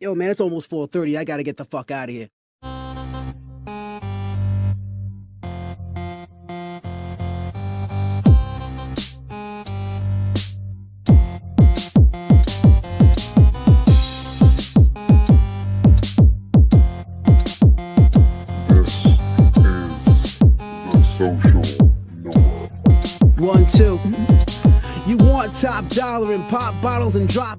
Yo, man, it's almost 4:30. I gotta get the fuck out of here. This is the social norm. 1, 2. You want top dollar and pop bottles and drop.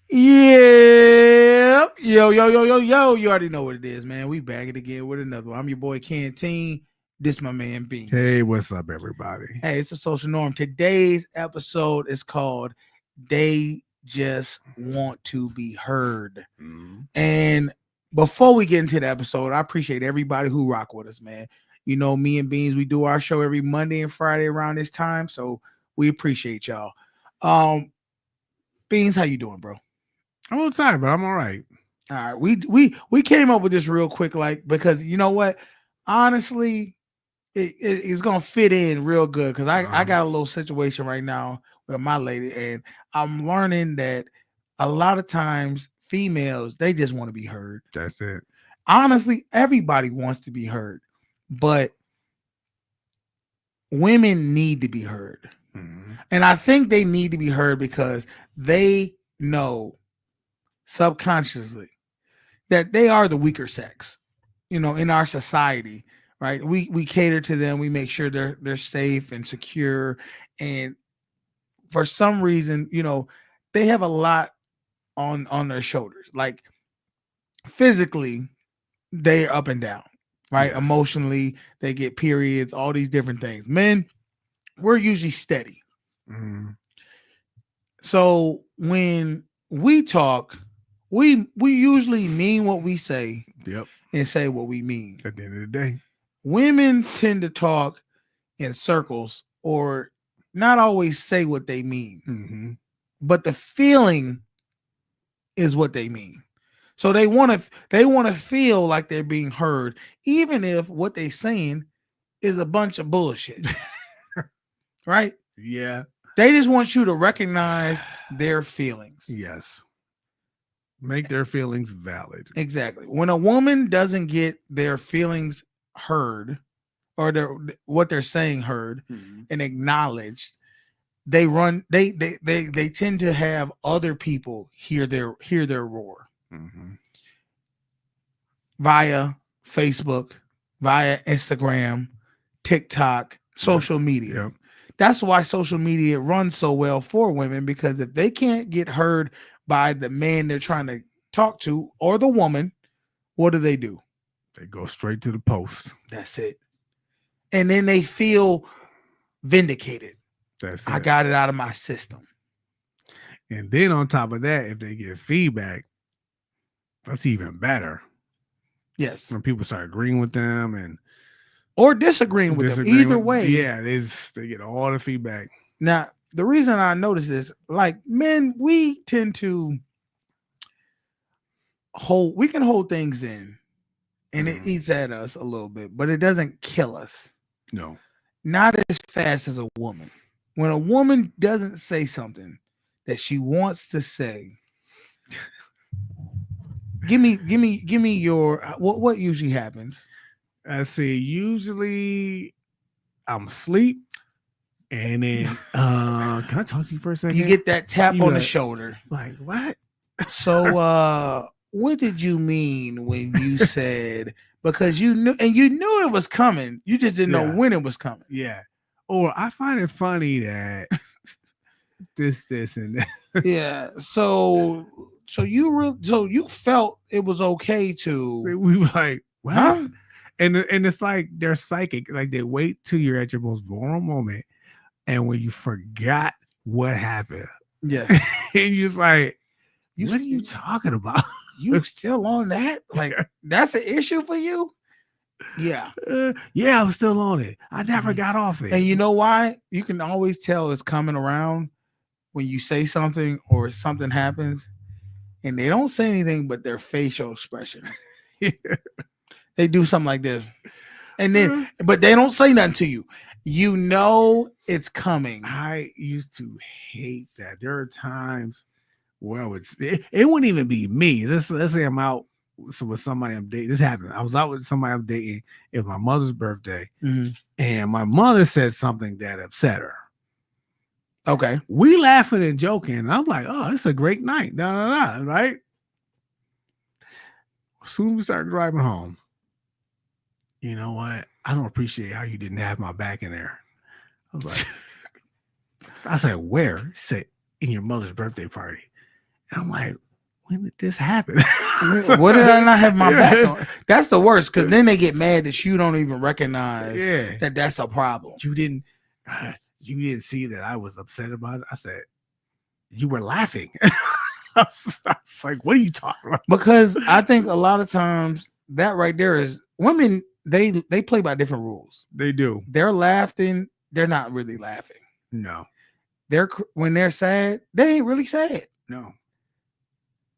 Yeah. Yo. You already know what it is, man. We back it again with another one. I'm your boy Canteen. This my man Beans. Hey, what's up, everybody? Hey, it's a social norm. Today's episode is called They Just Want to Be Heard. And before we get into the episode, I appreciate everybody who rock with us, man. You know, me and Beans, we do our show every Monday and Friday around this time, so we appreciate y'all. Beans, how you doing, bro? I'm a little tired, but I'm all right. All right, we came up with this real quick, like, because you know what? Honestly, it's gonna fit in real good because I got a little situation right now with my lady, and I'm learning that a lot of times females, they just want to be heard. That's it. Honestly, everybody wants to be heard, but women need to be heard. And I think they need to be heard because they know subconsciously that they are the weaker sex, you know, in our society, right? We cater to them. We make sure they're safe and secure. And for some reason, you know, they have a lot on their shoulders. Like physically, they're up and down, right? Yes. Emotionally, they get periods, all these different things. Men, we're usually steady. So when we talk, we usually mean what we say. Yep. And say what we mean. At the end of the day, Women tend to talk in circles or not always say what they mean, but the feeling is what they mean. So they want to feel like they're being heard, even if what they're saying is a bunch of bullshit. Right? Yeah. They just want you to recognize their feelings. Yes. Make their feelings valid. Exactly. When a woman doesn't get their feelings heard or what they're saying heard and acknowledged, they tend to have other people hear their roar via Facebook, via Instagram, TikTok, social media. Yep. That's why social media runs so well for women, because if they can't get heard by the man they're trying to talk to or the woman, what do? They go straight to the post. That's it. And then they feel vindicated. That's it. I got it out of my system. And then on top of that, if they get feedback, that's even better. Yes. When people start agreeing with them or disagreeing with them. Either way. Yeah, they get all the feedback. Now, the reason I notice this, like men, we tend to hold things in, and it eats at us a little bit, but it doesn't kill us. No. Not as fast as a woman. When a woman doesn't say something that she wants to say, give me your what usually happens. I see. Usually, I'm asleep, and then can I talk to you for a second? You get that tap on the shoulder. Like what? So, what did you mean when you said? Because you knew it was coming. You just didn't know when it was coming. Yeah. Or I find it funny that this, and that. Yeah. So you felt it was okay to. We were like, what? Huh? And it's like they're psychic. Like they wait till you're at your most vulnerable moment, and when you forgot what happened, yes, and you're just like, what are you talking about? You still on that? Like that's an issue for you? Yeah. Yeah, I'm still on it. I never got off it. And you know why? You can always tell it's coming around when you say something or something happens, and they don't say anything but their facial expression. They do something like this, and then but they don't say nothing to you. You know it's coming. I used to hate that. There are times well, it wouldn't even be me. Let's say I'm out with somebody I'm dating. This happened. I was out with somebody I'm dating. It was my mother's birthday, and my mother said something that upset her. Okay. We laughing and joking. And I'm like, oh, it's a great night. Right? As soon as we started driving home, you know what? I don't appreciate how you didn't have my back in there. I was like, I said, where? He said, in your mother's birthday party. And I'm like, when did this happen? What did I not have my back on? That's the worst, because then they get mad that you don't even recognize that that's a problem. You didn't see that I was upset about it. I said, you were laughing. I was like, what are you talking about? Because I think a lot of times that right there is women, they play by different rules. They do. They're laughing. They're not really laughing. No. When they're sad, they ain't really sad. No.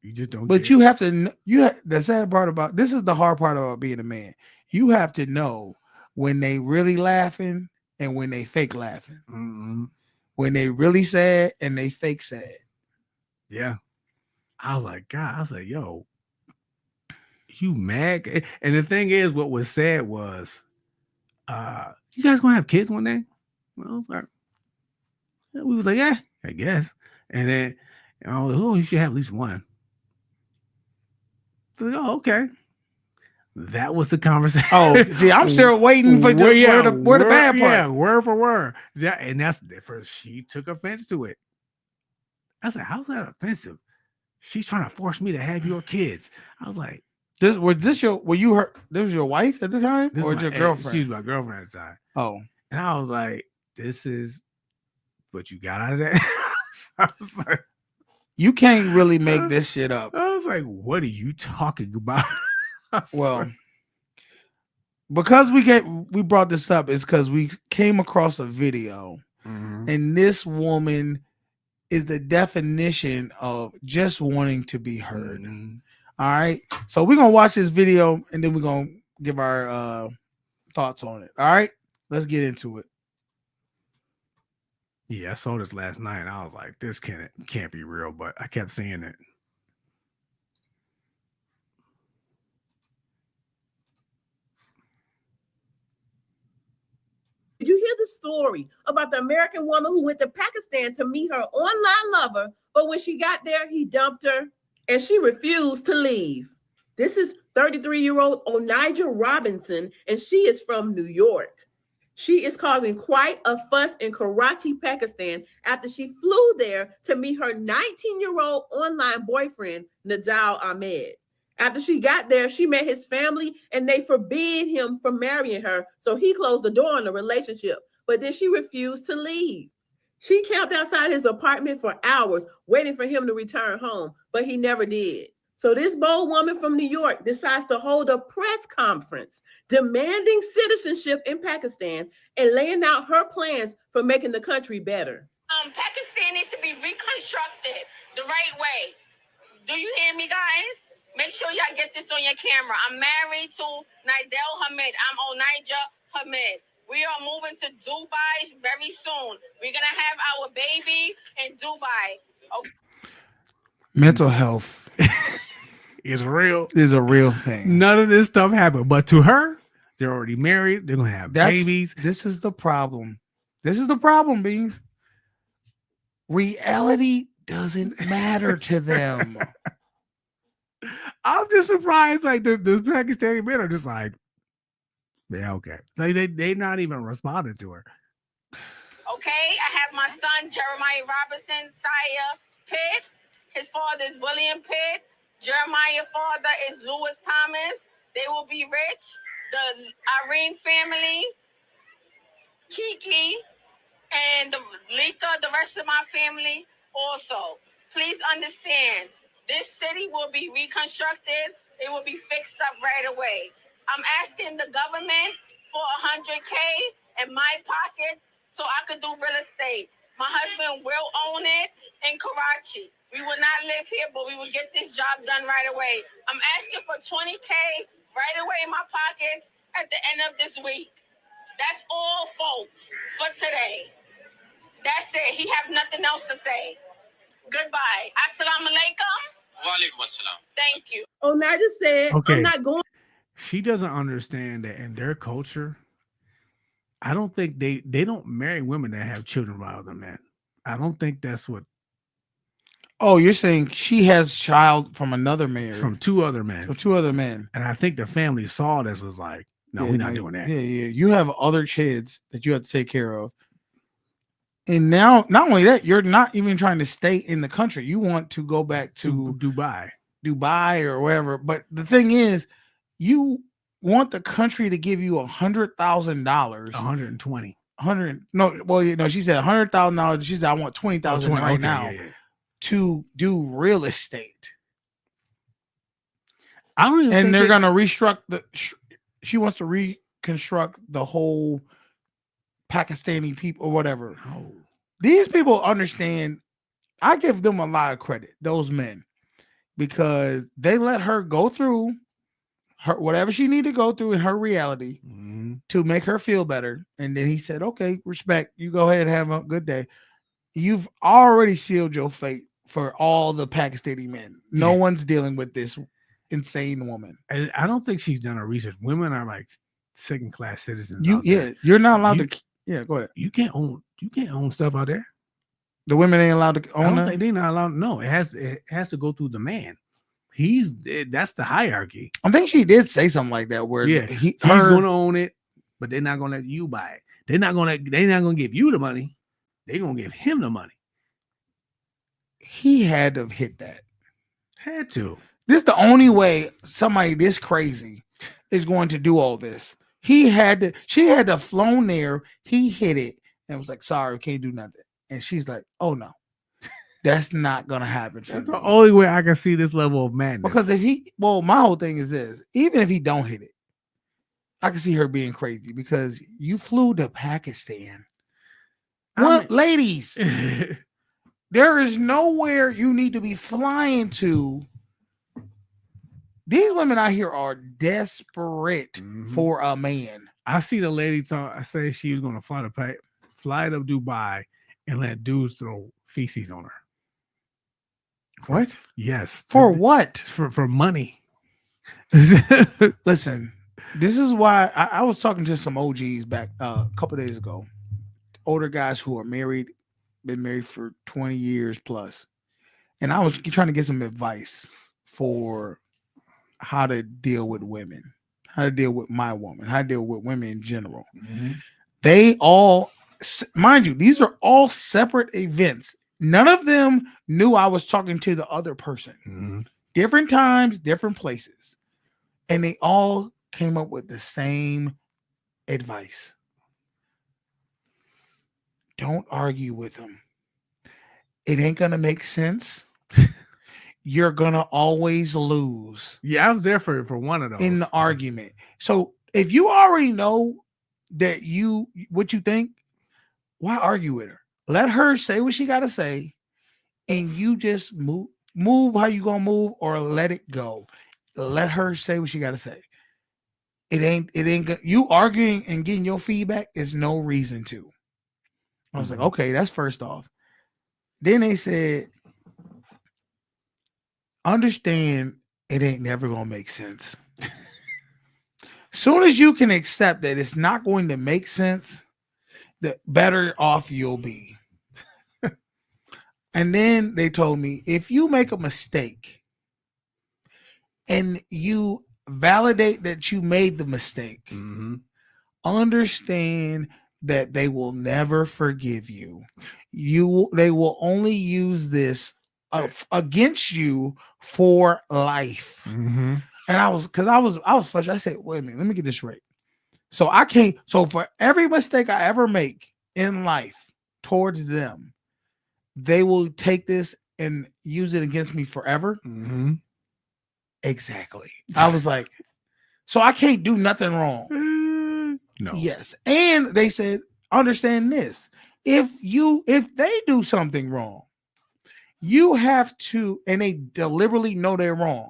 You just don't. But you have to. The sad part about this is the hard part about being a man. You have to know when they really laughing and when they fake laughing. Mm-hmm. When they really sad and they fake sad. Yeah. I was like, God. I was like, yo, you mad? And the thing is, what was said was, you guys gonna have kids one day? Well, I was like, we was like, yeah, I guess. And then I was like, oh, you should have at least one. Like, oh, okay. That was the conversation. Oh, see, I'm still waiting for where the bad part. Yeah, word for word. Yeah, and that's the first. She took offense to it. I said, how's that offensive? She's trying to force me to have your kids. I was like, this was your wife at the time, or your girlfriend? She was my girlfriend at the time. Oh, and I was like, this is what you got out of that. I was like, you can't really make this shit up. I was like, what are you talking about? Well, because we brought this up is because we came across a video, and this woman is the definition of just wanting to be heard. All right, so we're gonna watch this video and then we're gonna give our thoughts on it. All right, let's get into it. Yeah, I saw this last night and I was like, this can't be real, but I kept seeing it. Did you hear the story about the American woman who went to Pakistan to meet her online lover, but when she got there, he dumped her and she refused to leave? This is 33-year-old Onija Robinson, and she is from New York. She is causing quite a fuss in Karachi, Pakistan, after she flew there to meet her 19-year-old online boyfriend, Najal Ahmed. After she got there, she met his family and they forbid him from marrying her. So he closed the door on the relationship, but then she refused to leave. She camped outside his apartment for hours, waiting for him to return home, but he never did. So this bold woman from New York decides to hold a press conference demanding citizenship in Pakistan and laying out her plans for making the country better. Pakistan needs to be reconstructed the right way. Do you hear me, guys? Make sure y'all get this on your camera. I'm married to Nidel Hamid. I'm Onija Hamid. We are moving to Dubai very soon. We're going to have our baby in Dubai. Okay. Mental health is real. Is a real thing. None of this stuff happened. But to her, they're already married. They're going to have babies. This is the problem. This is the problem, Beans. Reality doesn't matter to them. I'm just surprised. Like the Pakistani men are just like, yeah, okay. Like they not even responding to her. Okay, I have my son Jeremiah Robinson, Sire Pitt. His father is William Pitt. Jeremiah's father is Lewis Thomas. They will be rich. The Irene family, Kiki, and Lika, the rest of my family also. Please understand, this city will be reconstructed. It will be fixed up right away. I'm asking the government for $100K in my pockets so I could do real estate. My husband will own it in Karachi. We will not live here, but we will get this job done right away. I'm asking for $20K right away in my pockets at the end of this week. That's all, folks, for today. That's it. He have nothing else to say. Goodbye. Assalamu alaikum. Walaikum assalam. Thank you. Oh, now I just said Okay. I'm not going. She doesn't understand that in their culture, I don't think they don't marry women that have children by other men. I don't think that's what Oh, you're saying she has child from another marriage, from two other men. from two other men. And I think the family saw this was like, no, Yeah, we're not doing that. Yeah, yeah. You have other kids that you have to take care of. And now, not only that, you're not even trying to stay in the country. You want to go back to Dubai or wherever. But the thing is, you want the country to give you $100,000. 120. 100. No, well, you know, she said $100,000. She said, I want 20,000 right now to do real estate. I don't even And think they're going to restruct she wants to reconstruct the whole Pakistani people or whatever. No. These people understand. I give them a lot of credit, those men, because they let her go through her whatever she needed to go through in her reality to make her feel better. And then he said, okay, respect. You go ahead and have a good day. You've already sealed your fate for all the Pakistani men. No one's dealing with this insane woman. And I don't think she's done her research. Women are like second-class citizens. You're not allowed to. Yeah, go ahead. You can't own stuff out there. The women ain't allowed to own. I don't think they're not allowed. No, it has to go through the man. That's the hierarchy. I think she did say something like that. Where he's going to own it, but they're not going to let you buy it. They're not going to give you the money. They're going to give him the money. He had to have hit that. Had to. This is the only way somebody this crazy is going to do all this. She had to flown there. He hit it and was like, sorry, can't do nothing. And she's like, oh no, that's not going to happen. That's the only way I can see this level of madness. Because my whole thing is this, even if he don't hit it, I can see her being crazy because you flew to Pakistan. Ladies, there is nowhere you need to be flying to. These women out here are desperate for a man. I see the lady talk. I say she was going to fly to Dubai and let dudes throw feces on her. What? Yes. For what? For money. Listen, this is why I was talking to some OGs back a couple days ago. Older guys who are married, been married for 20 years plus. And I was trying to get some advice for how to deal with women, how to deal with my woman, how to deal with women in general. They all, mind you, these are all separate events. None of them knew I was talking to the other person. Different times, different places. And they all came up with the same advice. Don't argue with them. It ain't going to make sense. You're going to always lose. Yeah, I was there for one of those. In the argument. So if you already know that what you think, why argue with her? Let her say what she got to say, and you just move how you going to move or let it go. Let her say what she got to say. It ain't you arguing and getting your feedback is no reason to. I was like, okay, that's first off. Then they said, understand it ain't never going to make sense. Soon as you can accept that it's not going to make sense, the better off you'll be. And then they told me, if you make a mistake and you validate that you made the mistake, understand that they will never forgive you. They will only use this against you for life. And I was frustrated. I said, wait a minute, let me get this right. So for every mistake I ever make in life towards them, they will take this and use it against me forever. Exactly. I was like, so I can't do nothing wrong. No. Yes. And they said, understand this. If they do something wrong, you have to, and they deliberately know they're wrong,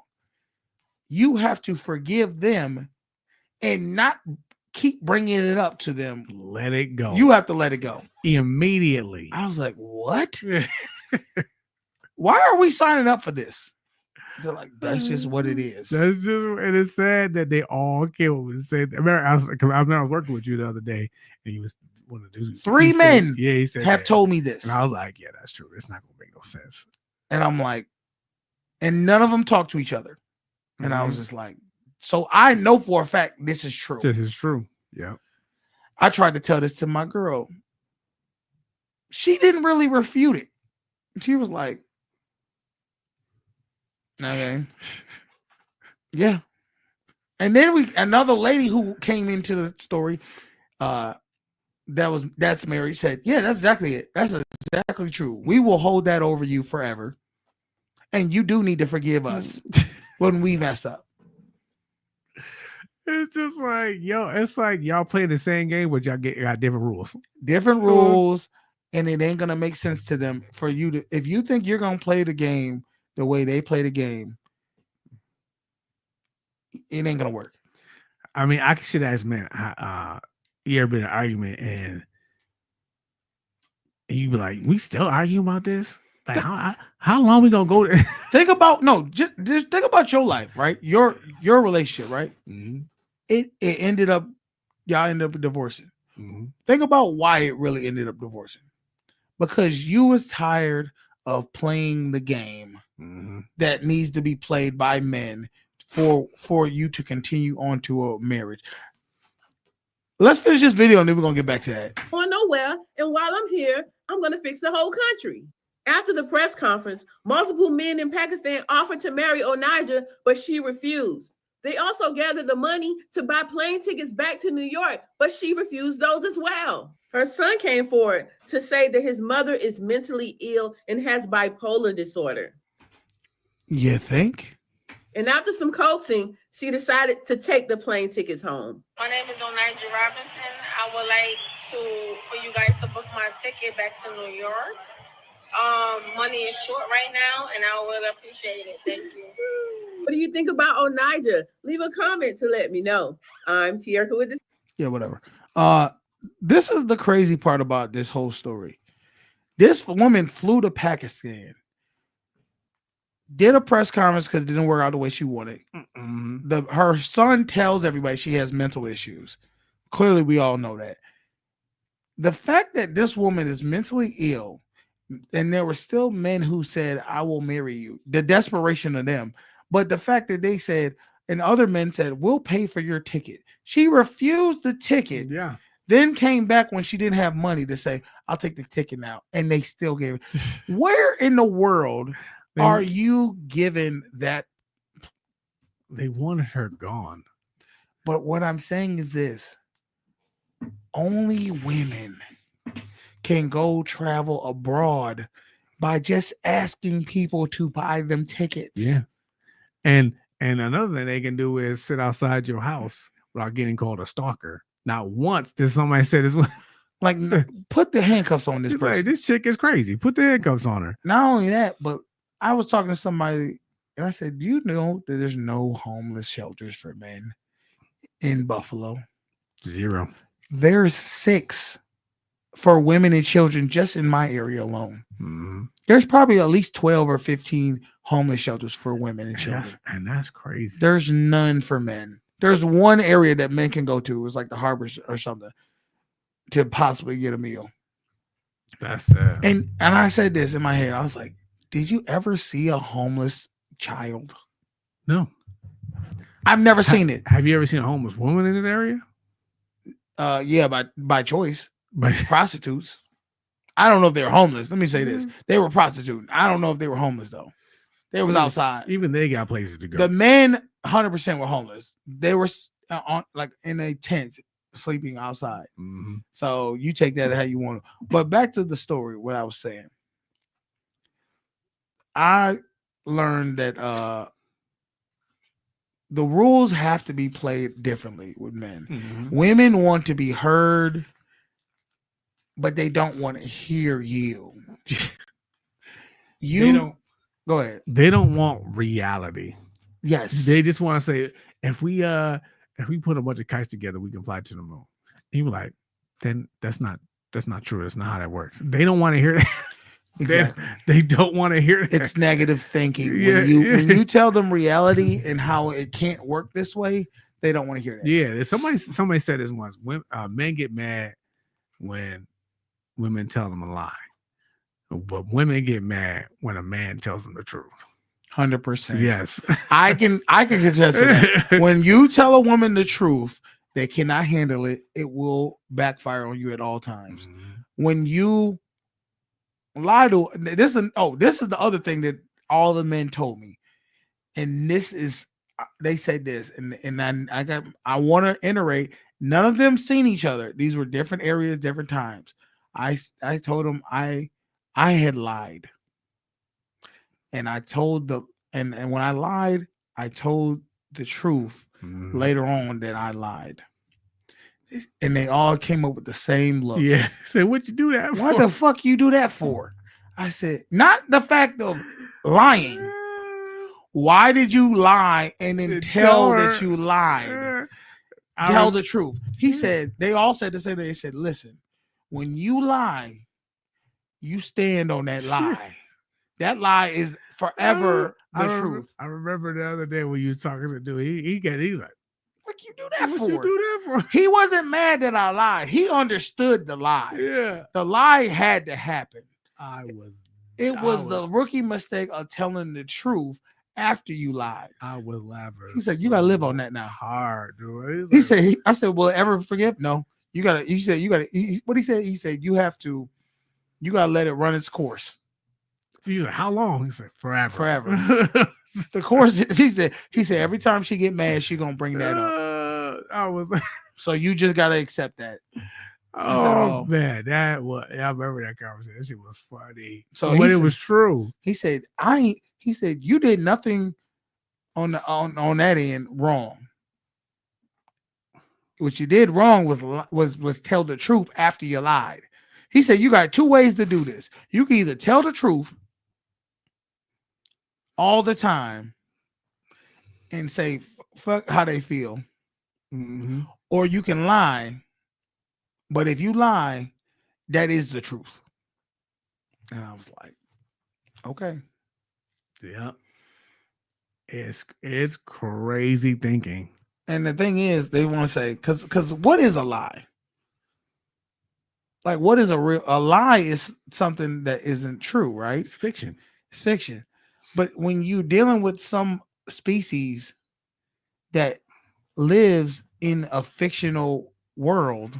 you have to forgive them and not keep bringing it up to them. Let it go. You have to let it go immediately. I was like, what? why are we signing up for this? They're like, that's just what it is. That's just, and it's sad that they all came with the same. I remember I was working with you the other day, and he was one of the dudes. Three men he said have that. told me this. And I was like, yeah, that's true. It's not gonna make no sense. And I'm like, and none of them talk to each other. And I was Mhm. just like, so I know for a fact this is true. This is true. Yeah. I tried to tell this to my girl. She didn't really refute it. She was like, okay. Yeah. And then another lady who came into the story, that's Mary, said, yeah, that's exactly it. That's exactly true. We will hold that over you forever. And you do need to forgive us when we mess up. It's just like, it's like y'all playing the same game, but y'all got different rules. Different rules, and it ain't gonna make sense to them for you to. If you think you're gonna play the game the way they play the game, it ain't gonna work. I mean, I should ask, man, you ever been in an argument and you be like, we still arguing about this? Like, how long we gonna go there? Think about just think about your life, right? Your relationship, right? Mm-hmm. It ended up, y'all ended up divorcing. Mm-hmm. Think about why it really ended up divorcing. Because you was tired of playing the game that needs to be played by men for you to continue on to a marriage. Let's finish this video and then we're gonna get back to that. Going nowhere, and while I'm here, I'm gonna fix the whole country. After the press conference, multiple men in Pakistan offered to marry Onaja, but she refused. They also gathered the money to buy plane tickets back to New York, but she refused those as well. Her son came forward to say that his mother is mentally ill and has bipolar disorder. You think? And after some coaxing, she decided to take the plane tickets home. My name is Onaja Robinson. I would like for you guys to book my ticket back to New York. Money is short right now, and I would appreciate it. Thank you. What do you think about Onaja? Leave a comment to let me know. I'm Tierka with this. Yeah, whatever. This is the crazy part about this whole story. This woman flew to Pakistan, did a press conference because it didn't work out the way she wanted. Her son tells everybody she has mental issues. Clearly, we all know that. The fact that this woman is mentally ill, and there were still men who said, I will marry you. The desperation of them. But the fact that they said, and other men said, we'll pay for your ticket. She refused the ticket. Yeah. Then came back when she didn't have money to say, I'll take the ticket now. And they still gave it. Where in the world are you given that? They wanted her gone. But what I'm saying is this. Only women can go travel abroad by just asking people to buy them tickets. Yeah. And another thing they can do is sit outside your house without getting called a stalker. Not once did somebody say this. Like, put the handcuffs on this person. Like, this chick is crazy. Put the handcuffs on her. Not only that, but I was talking to somebody and I said, do you know that there's no homeless shelters for men in Buffalo? 0. There's 6 for women and children just in my area alone. Mm-hmm. There's probably at least 12 or 15 homeless shelters for women and children. And that's crazy. There's none for men. There's one area that men can go to. It's like the harbors or something to possibly get a meal. That's sad. And I said this in my head. I was like, did you ever see a homeless child? No. I've never seen it. Have you ever seen a homeless woman in this area? Yeah, by choice. By prostitutes. I don't know if they were homeless. Let me say this. They were prostituting. I don't know if they were homeless though. They was outside. Even they got places to go. The men 100% were homeless. They were on like in a tent sleeping outside. Mm-hmm. So you take that how you want to. But back to the story, what I was saying. I learned that the rules have to be played differently with men. Mm-hmm. Women want to be heard, but they don't want to hear you. They don't. Go ahead. They don't want reality. Yes. They just want to say, if we put a bunch of kites together, we can fly to the moon. And you were like, then that's not true. That's not how that works. They don't want to hear that. Exactly. They don't want to hear that. It's negative thinking. Yeah, When you tell them reality and how it can't work this way, they don't want to hear that. Yeah, somebody said this once. Men get mad when women tell them a lie, but women get mad when a man tells them the truth. 100%. Yes, I can contest to that. When you tell a woman the truth, they cannot handle it. It will backfire on you at all times. When you lie to this is the other thing that all the men told me, and this is they said this, and I want to iterate. None of them seen each other. These were different areas, different times. I told them I had lied, and I told the and when I lied, I told the truth later on that I lied. And they all came up with the same look. Yeah. Say, what you do that for? What the fuck you do that for? I said, not the fact of lying. Why did you lie and then tell that you lied? Tell the truth. He said, they all said the same thing. They said, listen, when you lie, you stand on that lie. That lie is forever the truth. I remember the other day when you was talking to dude, he's like, what you do that what for? you do that for? He wasn't mad that I lied. He understood the lie. Yeah. The lie had to happen. It I was the rookie mistake of telling the truth after you lied. I was laughing. He said, you gotta live on that now. Hard, dude. He said, I said, will it ever forgive? No. What he said, he said, you gotta let it run its course. He's like, how long? He said, forever. Forever. The course, he said, every time she get mad, she gonna bring that up. I was like, so you just gotta accept that. Oh man, I remember that conversation. It was funny. So but it was true. He said, he said, you did nothing on that end wrong. What you did wrong was tell the truth after you lied. He said, you got two ways to do this. You can either tell the truth all the time and say fuck how they feel, or you can lie. But if you lie, that is the truth. And I was like, okay. Yeah. It's crazy thinking. And the thing is, they want to say, because what is a lie? Like, what is a lie is something that isn't true, right? It's fiction. It's fiction. But when you're dealing with some species that lives in a fictional world,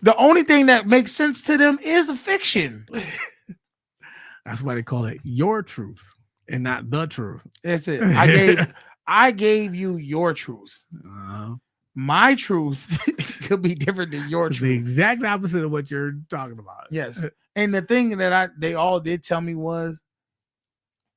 the only thing that makes sense to them is a fiction. That's why they call it your truth and not the truth. That's it. I gave you your truth. My truth could be different than your truth. The exact opposite of what you're talking about. Yes. And the thing that they all did tell me was,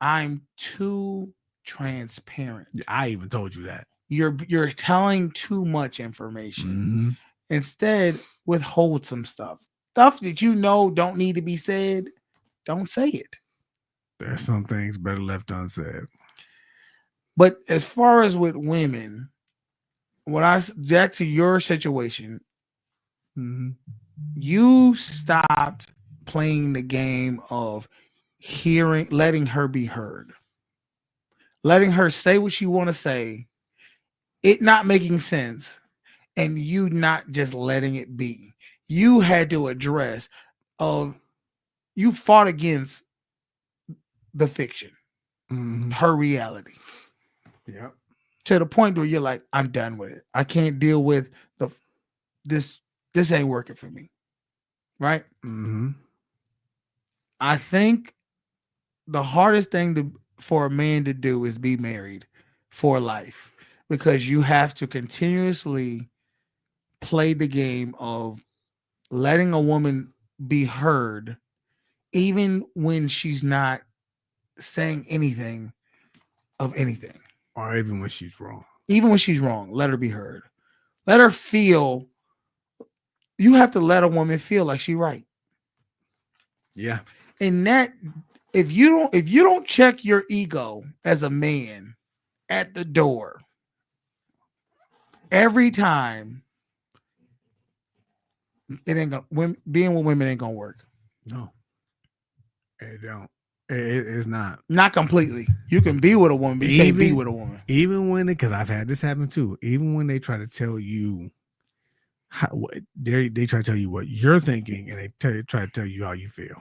I'm too transparent. I even told you that. You're telling too much information. Instead, withhold some stuff that you know don't need to be said. Don't say it. There's some things better left unsaid. But as far as with women, back to your situation, you stopped playing the game of letting her be heard, letting her say what you want to say, it not making sense, and you not just letting it be. You had to address you fought against the fiction, her reality. Yep. To the point where you're like, I'm done with it. I can't deal with this ain't working for me. Right? I think the hardest thing for a man to do is be married for life, because you have to continuously play the game of letting a woman be heard, even when she's not saying anything of anything. Or even when she's wrong. Even when she's wrong, let her be heard. Let her feel. You have to let a woman feel like she's right. Yeah. And that, if you don't check your ego as a man at the door every time, it ain't gonna being with women ain't gonna work. No, it don't. It's not. Not completely. You can be with a woman, but you can't be with a woman. Even when, because I've had this happen too. Even when they try to tell you they try to tell you what you're thinking, and they try to tell you how you feel.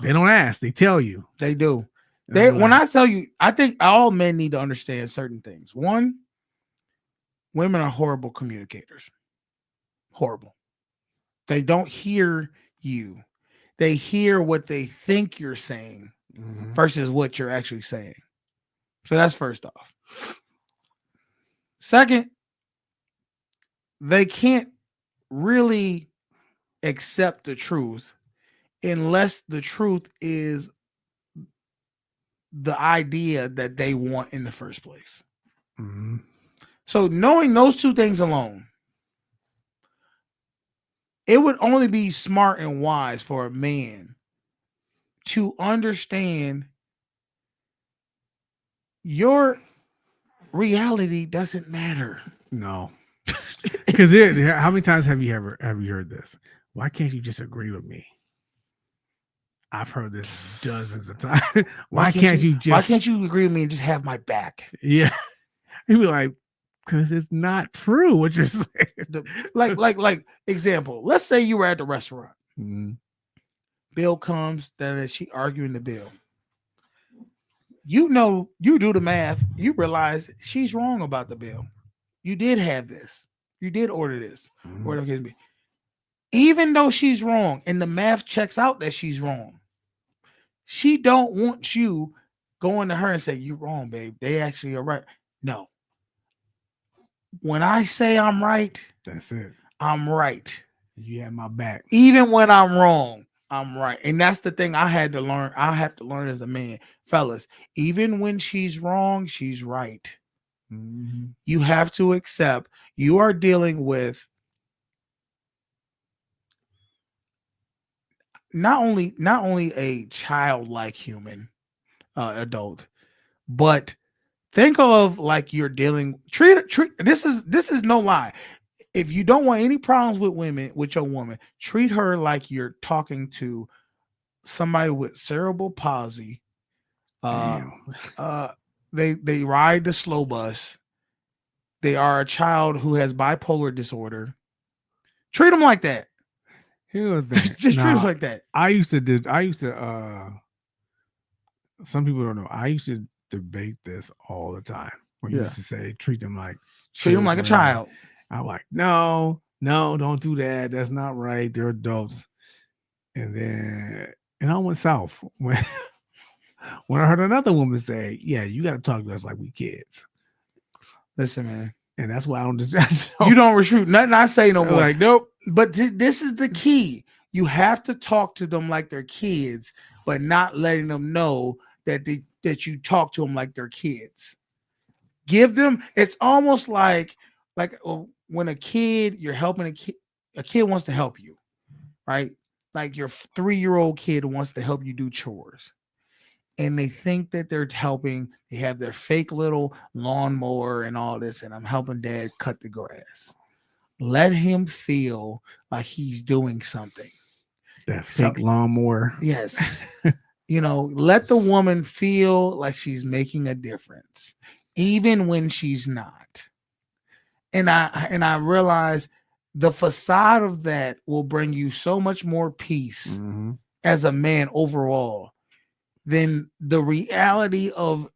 They don't ask; they tell you. They do. And When I tell you, I think all men need to understand certain things. One, women are horrible communicators. Horrible. They don't hear you. They hear what they think you're saying versus what you're actually saying. So that's first off. Second, they can't really accept the truth unless the truth is the idea that they want in the first place. Mhm. So knowing those two things alone, it would only be smart and wise for a man to understand your reality doesn't matter. No, because how many times have you heard this? Why can't you just agree with me? I've heard this dozens of times. Why can't you agree with me and just have my back? Yeah, you'd be like, because it's not true what you're saying. Like example. Let's say you were at the restaurant. Mhm. Bill comes, then she arguing the bill. You know, you do the math. You realize she's wrong about the bill. You did have this. You did order this. Whatever it can be. Even though she's wrong, and the math checks out that she's wrong, she don't want you going to her and say, "You're wrong, babe. They actually are right." No. When I say I'm right, That's it. I'm right. You have my back. Even when I'm wrong, I'm right. And that's the thing I had to learn. I have to learn as a man. Fellas, even when she's wrong, she's right. Mhm. You have to accept you are dealing with not only a childlike human adult, but think of like you're dealing treat this is no lie. If you don't want any problems with your woman, treat her like you're talking to somebody with cerebral palsy. Damn. They ride the slow bus. They are a child who has bipolar disorder. Treat them like that. Here's the thing. Just treat them like that. Some people don't know. I used to debate this all the time. When you used to say, treat them like a child. I'm like, no, don't do that. That's not right. They're adults. And I went south when I heard another woman say, yeah, you got to talk to us like we kids. Listen, man. And that's why I don't just you don't retreat. Nothing I say no more. Like, nope. But this is the key. You have to talk to them like they're kids, but not letting them know that you talk to them like they're kids. Give them. It's almost like when a kid, you're helping a kid wants to help you, right? Like your 3-year-old kid wants to help you do chores. And they think that they're helping. They have their fake little lawnmower and all this, and I'm helping dad cut the grass. Let him feel like he's doing something. That fake lawnmower. Yes. Let the woman feel like she's making a difference, even when she's not. And I realize the facade of that will bring you so much more peace as a man overall than the reality of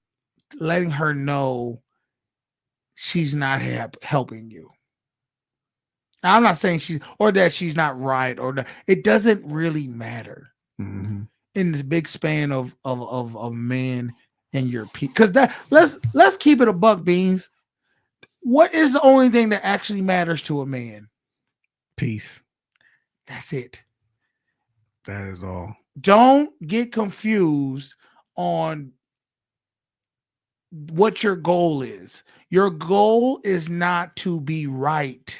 letting her know she's not helping you. Now, I'm not saying she's not right or that. It doesn't really matter in this big span of man and your people. Because let's keep it a buck, Beans. What is the only thing that actually matters to a man? Peace. That's it. That is all. Don't get confused on what your goal is. Your goal is not to be right.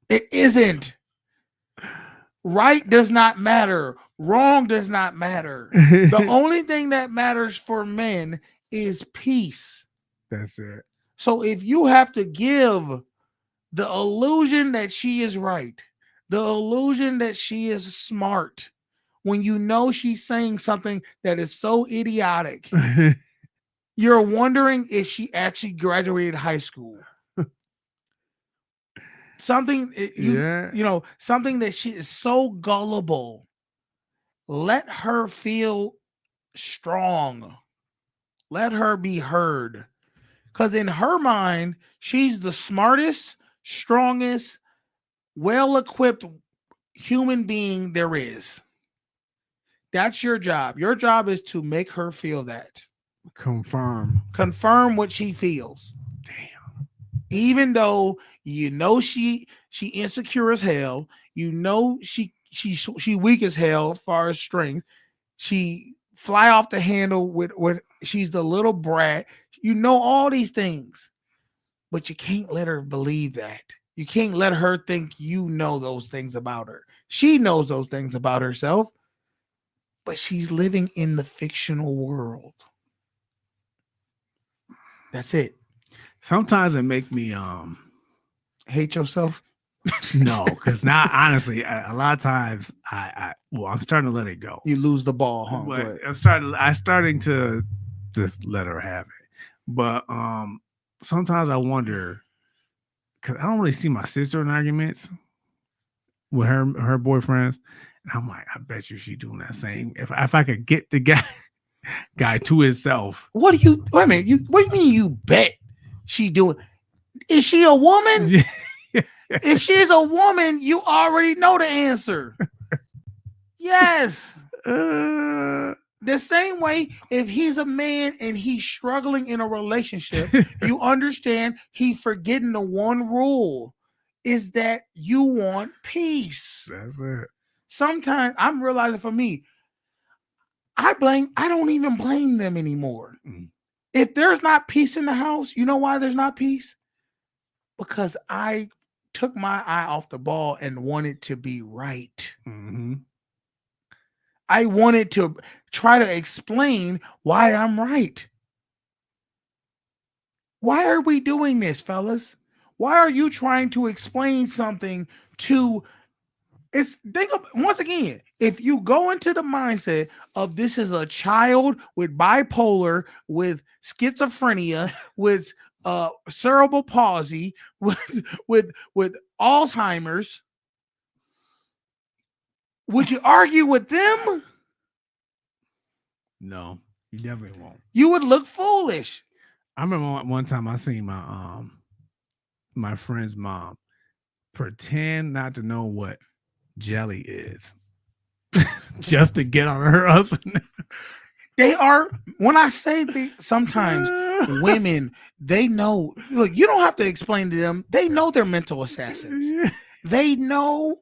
It isn't. Right does not matter. Wrong does not matter. The only thing that matters for men is peace. That's it. So if you have to give The illusion that she is right, the illusion that she is smart, when you know she's saying something that is so idiotic, you're wondering if she actually graduated high school. Something you know, something that she is so gullible. Let her feel strong. Let her be heard. Because in her mind, she's the smartest, strongest, well-equipped human being there is. That's your job. Your job is to make her feel that. Confirm what she feels. Damn. Even though you know she insecure as hell, you know she weak as hell as far as strength. She fly off the handle with she's the little brat. You know all these things, but you can't let her believe that. You can't let her think you know those things about her. She knows those things about herself, but she's living in the fictional world. That's it. Sometimes it make me hate yourself. No, because now honestly, a lot of times I'm starting to let it go. You lose the ball, huh? But I'm starting to just let her have it. But sometimes I wonder, because I don't really see my sister in arguments with her boyfriends, and I'm like, I bet you she doing that same. If I could get the guy to himself. What do you wait a minute? What do you mean you bet she doing? Is she a woman? If she's a woman, you already know the answer. Yes. The same way, if he's a man and he's struggling in a relationship, you understand he forgetting the one rule is that you want peace. That's it. Sometimes I'm realizing for me, I don't even blame them anymore. If there's not peace in the house, you know why there's not peace? Because I took my eye off the ball and wanted to be right. Mm-hmm. I wanted to try to explain why I'm right. Why are we doing this, fellas? Why are you trying to explain something to once again, if you go into the mindset of this is a child with bipolar, with schizophrenia, with cerebral palsy, with Alzheimer's, would you argue with them? No, you definitely won't. You would look foolish. I remember one time I seen my friend's mom pretend not to know what jelly is just to get on her husband. They are, when I say sometimes women, they know. Look, you don't have to explain to them. They know they're mental assassins. They know,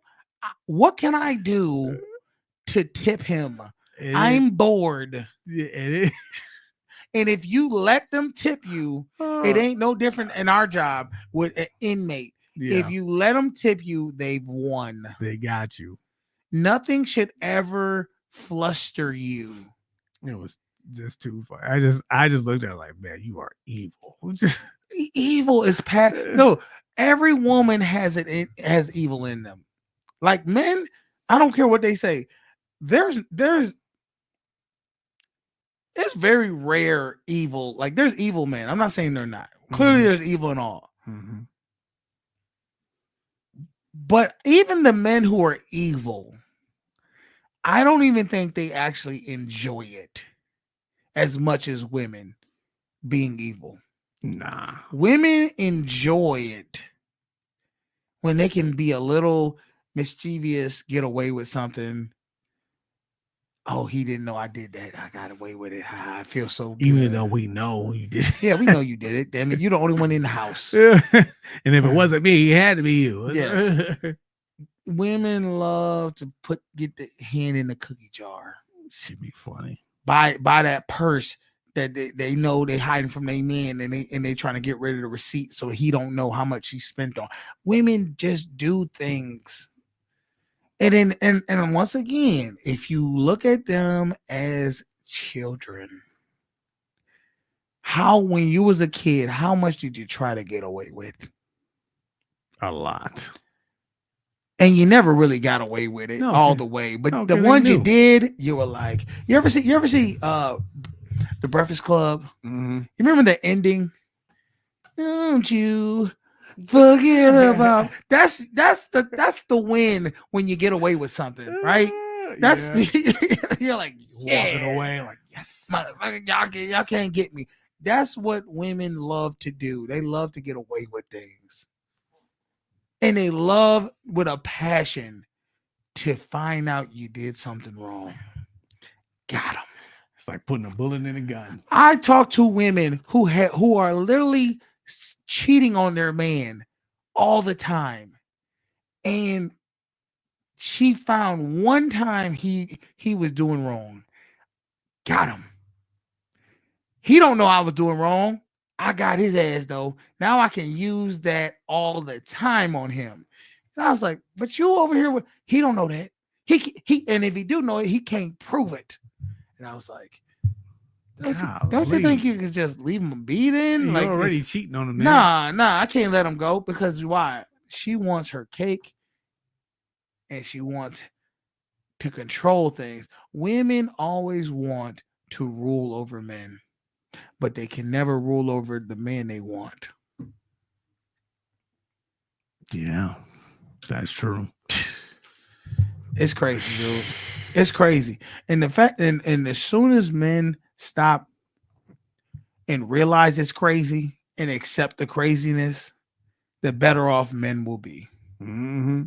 what can I do to tip him? I'm bored. Yeah, and if you let them tip you, it ain't no different in our job with an inmate. Yeah. If you let them tip you, they've won. They got you. Nothing should ever fluster you. It was just too funny. I just looked at her like, man, you are evil. Evil is no, every woman has evil in them. Like men, I don't care what they say. It's very rare evil. Like there's evil men. I'm not saying they're not. Clearly there's evil in all. Mm-hmm. But even the men who are evil, I don't even think they actually enjoy it as much as women being evil. Nah. Women enjoy it when they can be a little mischievous, get away with something. Oh, he didn't know I did that. I got away with it. I feel so good. Even though we know you did it. Yeah, we know you did it. Damn it, you're the only one in the house. And if it wasn't me, it had to be you. Yes. Women love to get the hand in the cookie jar. Should be funny. Buy that purse that they know they hiding from their man, and they trying to get rid of the receipt so he don't know how much he spent on. Women just do things. And then and once again, if you look at them as children, when you was a kid, how much did you try to get away with? A lot. And you never really got away with it No, all okay. the way. But No, the 'cause they ones you knew. did, you were like, you ever see The Breakfast Club? Mm-hmm. You remember the ending? Don't you forget about that's the win when you get away with something, right? That's you're like walking away like, yes, motherfucker, y'all can't get me. That's what women love to do. They love to get away with things. And they love with a passion to find out you did something wrong. Got them. It's like putting a bullet in a gun. I talk to women who are literally cheating on their man all the time, and she found one time he was doing wrong. Got him. He don't know I was doing wrong. I got his ass though. Now I can use that all the time on him. And I was like, but you over here with he don't know that. He and if he do know it, he can't prove it. And I was like, don't you think you could just leave him be then? You're like already cheating on him. Nah, I can't let him go because why? She wants her cake and she wants to control things. Women always want to rule over men, but they can never rule over the men they want. Yeah, that's true. It's crazy, dude. It's crazy. And the fact and as soon as men stop and realize it's crazy and accept the craziness, the better off men will be. Mm-hmm.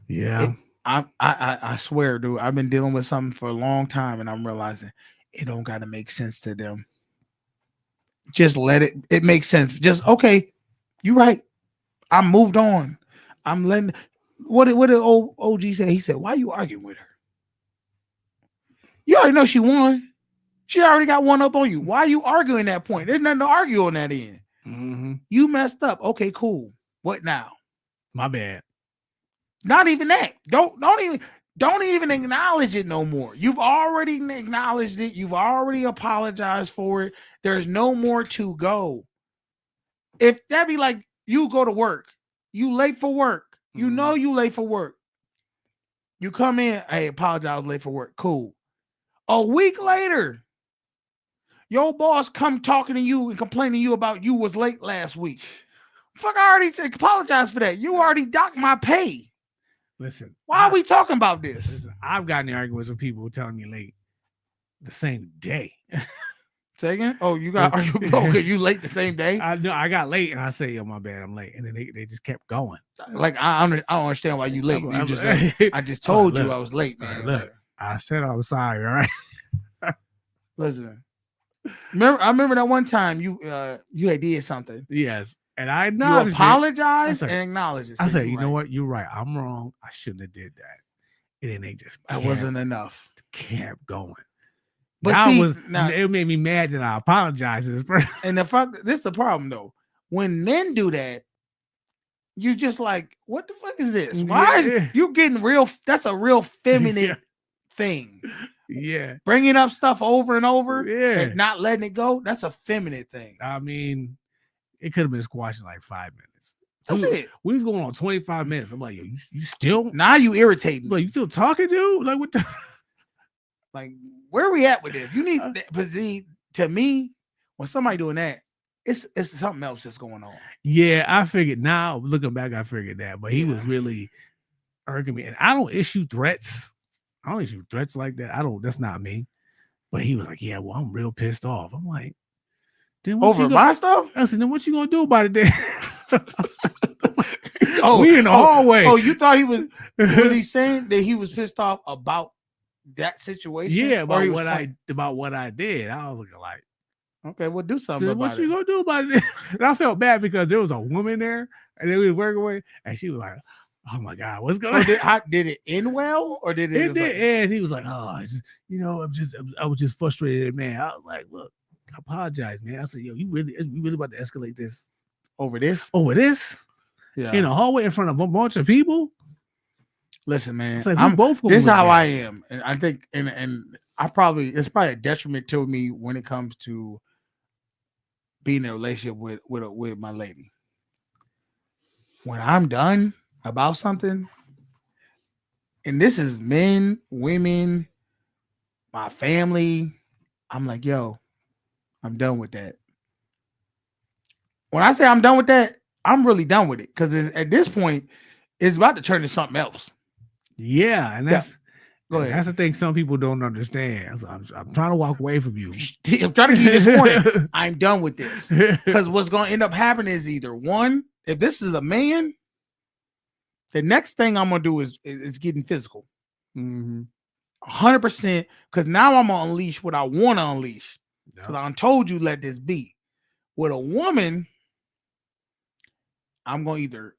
Yeah. I swear, dude, I've been dealing with something for a long time and I'm realizing it don't gotta make sense to them. Just let it makes sense. Just okay, you're right. I moved on. I'm letting what did old OG say? He said, why are you arguing with her? You already know she won. She already got one up on you. Why are you arguing that point? There's nothing to argue on that end. Mm-hmm. You messed up. Okay, cool. What now? My bad. Not even that. Don't even acknowledge it no more. You've already acknowledged it. You've already apologized for it. There's no more to go. If that be like you go to work, you late for work. You know you late for work. You come in, hey, apologize, I was late for work. Cool. A week later, your boss come talking to you and complaining to you about you was late last week. Fuck, I already apologized for that. You already docked my pay. Listen, why are we talking about this? Listen, I've gotten in arguments with people telling me late the same day. Second? Oh, you got because you late the same day? I know I got late and I say, yo, my bad, I'm late. And then they just kept going. Like I don't understand why you late. You just I just told you I was late, man. Look, I said I was sorry, all right. Listen. I remember that one time you had did something. Yes. And I acknowledged you apologized and acknowledged it. I said, you know what? You're right. I'm wrong. I shouldn't have did that. And then they just wasn't enough. Kept going. But now, it made me mad that I apologized. And this is the problem though. When men do that, you just like, what the fuck is this? Why is you getting real? That's a real feminine thing. Yeah. Bringing up stuff over and over and not letting it go. That's a feminine thing. I mean, it could have been squashed in like 5 minutes. That's it. We was going on 25 minutes. I'm like, yo, you still? Now you irritating. Like, you still talking, dude? Like, what the? Like, where are we at with this? You need, but see, to me, when somebody doing that, it's something else that's going on. Yeah, I figured. Now looking back, I figured that, but he was really irking me, and I don't issue threats. I don't issue threats like that. I don't. That's not me. But he was like, "Yeah, well, I'm real pissed off." I'm like, "Then over my stuff?" I said, "Then what you gonna do about it?" Then? Oh, we in the hallway. Oh, you thought he was he saying that he was pissed off about that situation? Yeah, about what I did. I was looking like, okay, well, do something about what you gonna do about it? And I felt bad because there was a woman there and they was working away, and she was like, "Oh my God, what's going on?" Did it end well, or did it? It did end. He was like, "Oh, I was just frustrated, man." I was like, "Look, I apologize, man." I said, "Yo, you really about to escalate this over this? Yeah, in a hallway in front of a bunch of people." Listen, man, like I'm both. This is how I am, and I think, and it's probably a detriment to me when it comes to being in a relationship with my lady. when I'm done about something, and this is men, women, my family, I'm like, yo, I'm done with that. When I say I'm done with that, I'm really done with it because at this point, it's about to turn to something else. Yeah, and Yeah. that's Go and ahead. that's the thing some people don't understand. I'm trying to walk away from you. I'm trying to give you this warning. I'm done with this. Because what's going to end up happening is either one, if this is a man, the next thing I'm going to do is getting physical. Mhm. 100%. Because now I'm going to unleash what I want to unleash. Because Yep. I told you, let this be. With a woman, I'm going to either,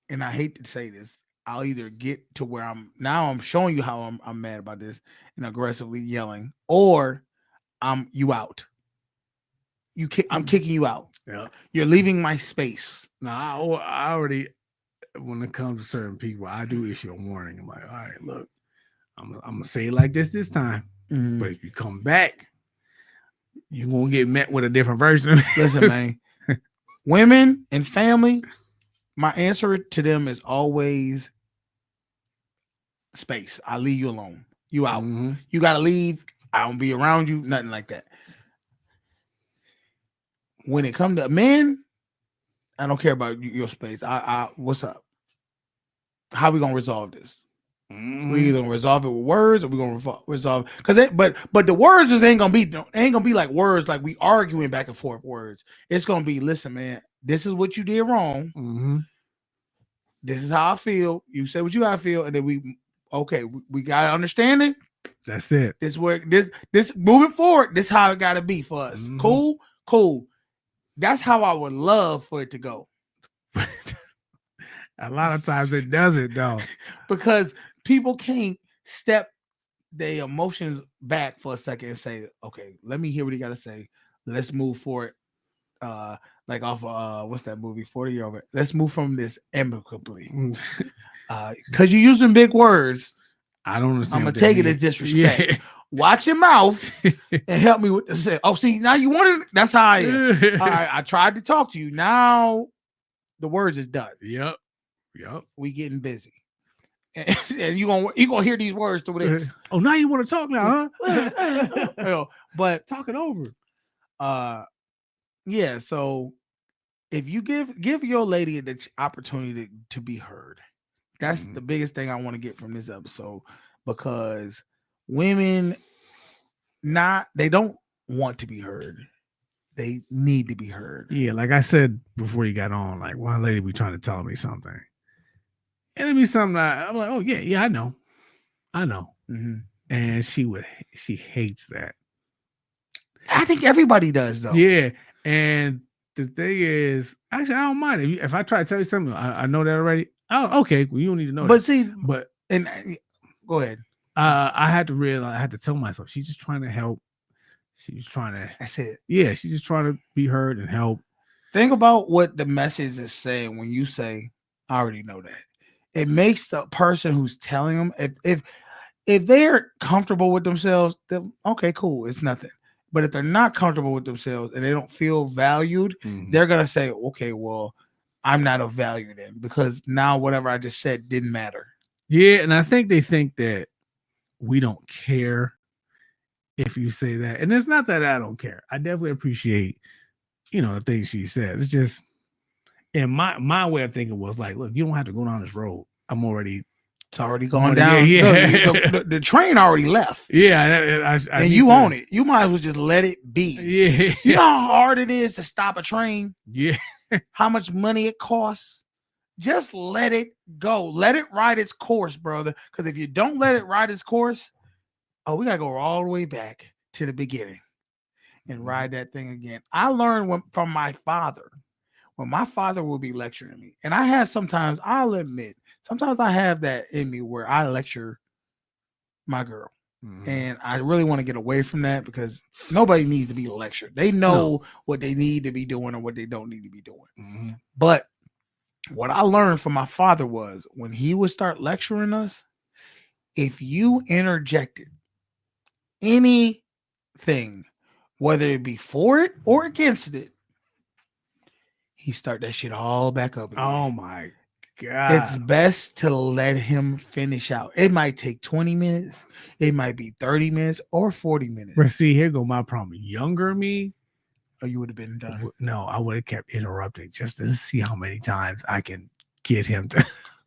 and I hate to say this, I'll either get to where I'm showing you how I'm mad about this and aggressively yelling, or you out. I'm kicking you out. Yeah. You're leaving my space. Now I already, when it comes to certain people, I do issue a warning. I'm like, all right, look, I'm gonna say it like this time, but if you come back, you're gonna get met with a different version of it. Listen, man, women and family, my answer to them is always space. I leave you alone. You out. Mhm. You gotta leave. I don't be around you. Nothing like that. When it comes to men, I don't care about your space. I what's up? How we gonna resolve this? Mhm. We either gonna resolve it with words, or we gonna resolve because but the words just ain't gonna be like words like we arguing back and forth words. It's gonna be, listen, man, this is what you did wrong. Mhm. This is how I feel. You say what you gotta feel, and then we gotta understand it. That's it. This where this moving forward. This how it gotta be for us. Mhm. Cool. That's how I would love for it to go. A lot of times it doesn't though. Because people can't step their emotions back for a second and say, okay, let me hear what he got to say. Let's move forward. Like off what's that movie, 40-year-old. Let's move from this amicably. Because you're using big words. I don't understand. I'm gonna take it as disrespect. Yeah. Watch your mouth and help me with this. Oh, see, now you want it. That's how I am. All right, I tried to talk to you. Now the words is done. Yep. We getting busy. And you gonna hear these words through this. Oh, now you want to talk now, huh? But talk it over. Yeah. So if you give your lady the opportunity to be heard, that's the biggest thing I want to get from this episode, because women they don't want to be heard. They need to be heard. Yeah, like I said before you got on, like one lady be trying to tell me something. And it'd be something I'm like, oh yeah, I know. Mm-hmm. And she hates that. I think everybody does though. Yeah. And the thing is, actually, I don't mind if I try to tell you something. I know that already. Oh, okay. Well, you don't need to know. But that. see, but go ahead. I had to realize, I had to tell myself, she's just trying to help. She's trying to. That's it. Yeah, she's just trying to be heard and help. Think about what the message is saying when you say, "I already know that." It makes the person who's telling them, if they're comfortable with themselves, then okay, cool, it's nothing. But if they're not comfortable with themselves and they don't feel valued, they're gonna say, okay, well, I'm not of value then, because now whatever I just said didn't matter. Yeah, and I think they think that we don't care if you say that. And it's not that I don't care. I definitely appreciate, the things she said. It's just, and my way of thinking was like, look, you don't have to go down this road. It's already going down. Yeah. The train already left. Yeah, and you own it. You might as well just let it be. Yeah, you know how hard it is to stop a train. Yeah, how much money it costs. Just let it go. Let it ride its course, brother. Because if you don't let it ride its course, we gotta go all the way back to the beginning and ride that thing again. I learned from my father. When my father will be lecturing me, and I have sometimes, I'll admit, sometimes I have that in me where I lecture my girl. And I really want to get away from that, because nobody needs to be lectured. They know what they need to be doing and what they don't need to be doing. But what I learned from my father was, when he would start lecturing us, if you interjected anything, whether it be for it or against it, he start that shit all back up again. Oh my God. It's best to let him finish out. It might take 20 minutes, it might be 30 minutes or 40 minutes. But see, here go my problem. Younger me, Or you would have been done. no, I would have kept interrupting just to see how many times I can get him to.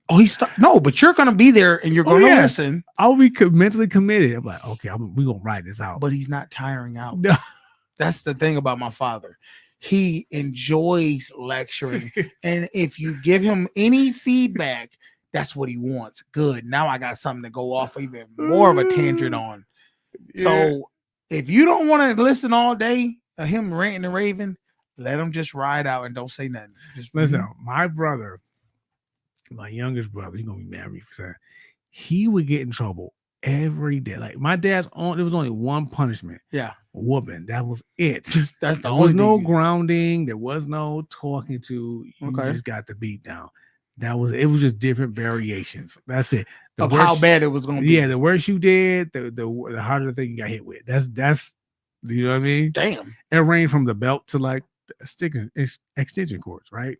Oh, no, but you're gonna be there and you're Oh, gonna yeah. listen. I'll be mentally committed. I'm like, okay, we're gonna ride this out. But he's not tiring out. No. That's the thing about my father. He enjoys lecturing. And if you give him any feedback, that's what he wants. Good. Now I got something to go off even more of a tangent on. Yeah. So if you don't want to listen all day of him ranting and raving, let him just ride out and don't say nothing. Just Listen, my brother, my youngest brother, he's gonna be mad at me for that. He would get in trouble every day. Like my dad's there was only one punishment. Yeah. Whooping. That was it. That's the There only was no thing. grounding. There was no talking to. You Okay. just got the beat down. It was just different variations. That's it. Of how bad it was gonna be. Yeah, the worse you did, the harder the thing you got hit with. That's you know what I mean? Damn. It ranged from the belt to like extension cords, right?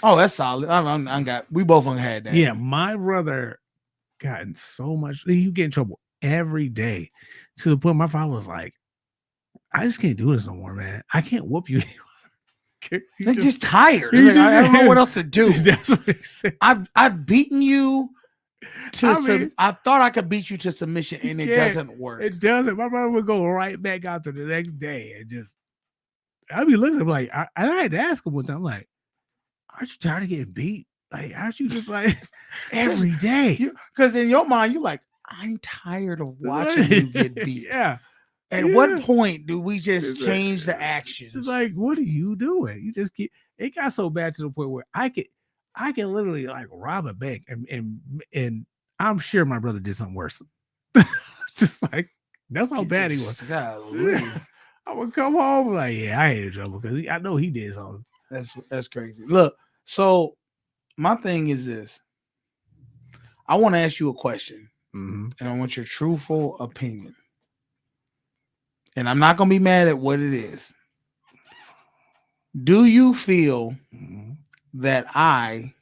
Oh, that's solid. We both had that. Yeah, my brother got in so much. He would get in trouble every day to the point my father was like, I just can't do this no more, man. I can't whoop you. They're just tired. he Like, I don't know what else to do. That's what he said. I've beaten you to I mean- I thought I could beat you to submission and it Yeah, doesn't work. It doesn't. My brother would go right back out to the next day and just, I'd be looking at him like, I had to ask him one time, like, aren't you tired of getting beat? Like, aren't you just like every day? Because in your mind, you're like, I'm tired of watching you get beat. Yeah. At Yeah. what point do we just It's change the It's actions? like, what are you doing? You just keep. It got so bad to the point where I can literally like rob a bank, and I'm sure my brother did something worse. Just like that's how bad he was. Golly. I would come home like, yeah, I ain't in trouble because I know he did something. That's crazy. Look, so my thing is this. I want to ask you a question, Mm-hmm. and I want your truthful opinion. And I'm not going to be mad at what it is. Do you feel Mm-hmm. that I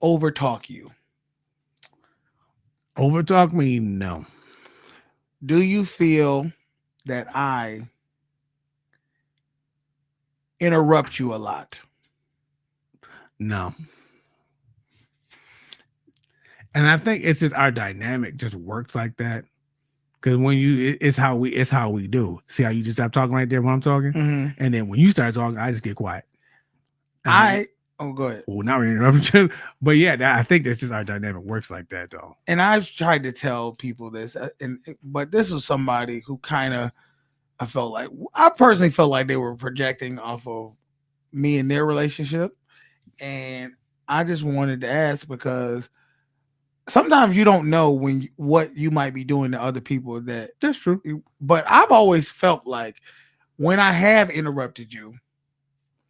overtalk you? Overtalk me? No. Do you feel that I interrupt you a lot? No. And I think it's just our dynamic just works like that. Because when it's how we do. See how you just stop talking right there when I'm talking, Mm-hmm. and then when you start talking, I just get quiet. Go ahead. Well, not really interrupting, but yeah, I think that's just our dynamic works like that, though. And I've tried to tell people this, but this was somebody who kind of, I personally felt like they were projecting off of me and their relationship. And I just wanted to ask because sometimes you don't know what you might be doing to other people That's true. but I've always felt like when I have interrupted you,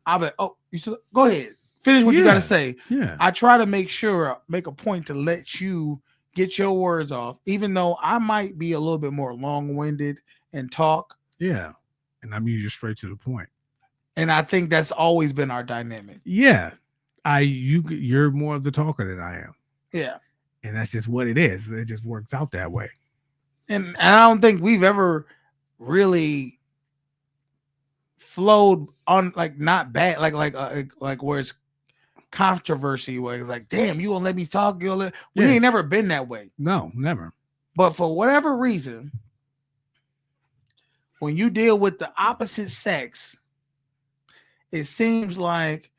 I'll be, oh, you should go ahead. Finish what you got to say. Yeah. I try to make a point to let you get your words off, even though I might be a little bit more long-winded and talk. Yeah. And I'm usually straight to the point. And I think that's always been our dynamic. Yeah. You're more of the talker than I am. Yeah. And that's just what it is. It just works out that way. And I don't think we've ever really flowed on like not bad, like where it's controversy, where it's like, damn, you gonna let me talk? We ain't never been that way. No, never. But for whatever reason, when you deal with the opposite sex, it seems like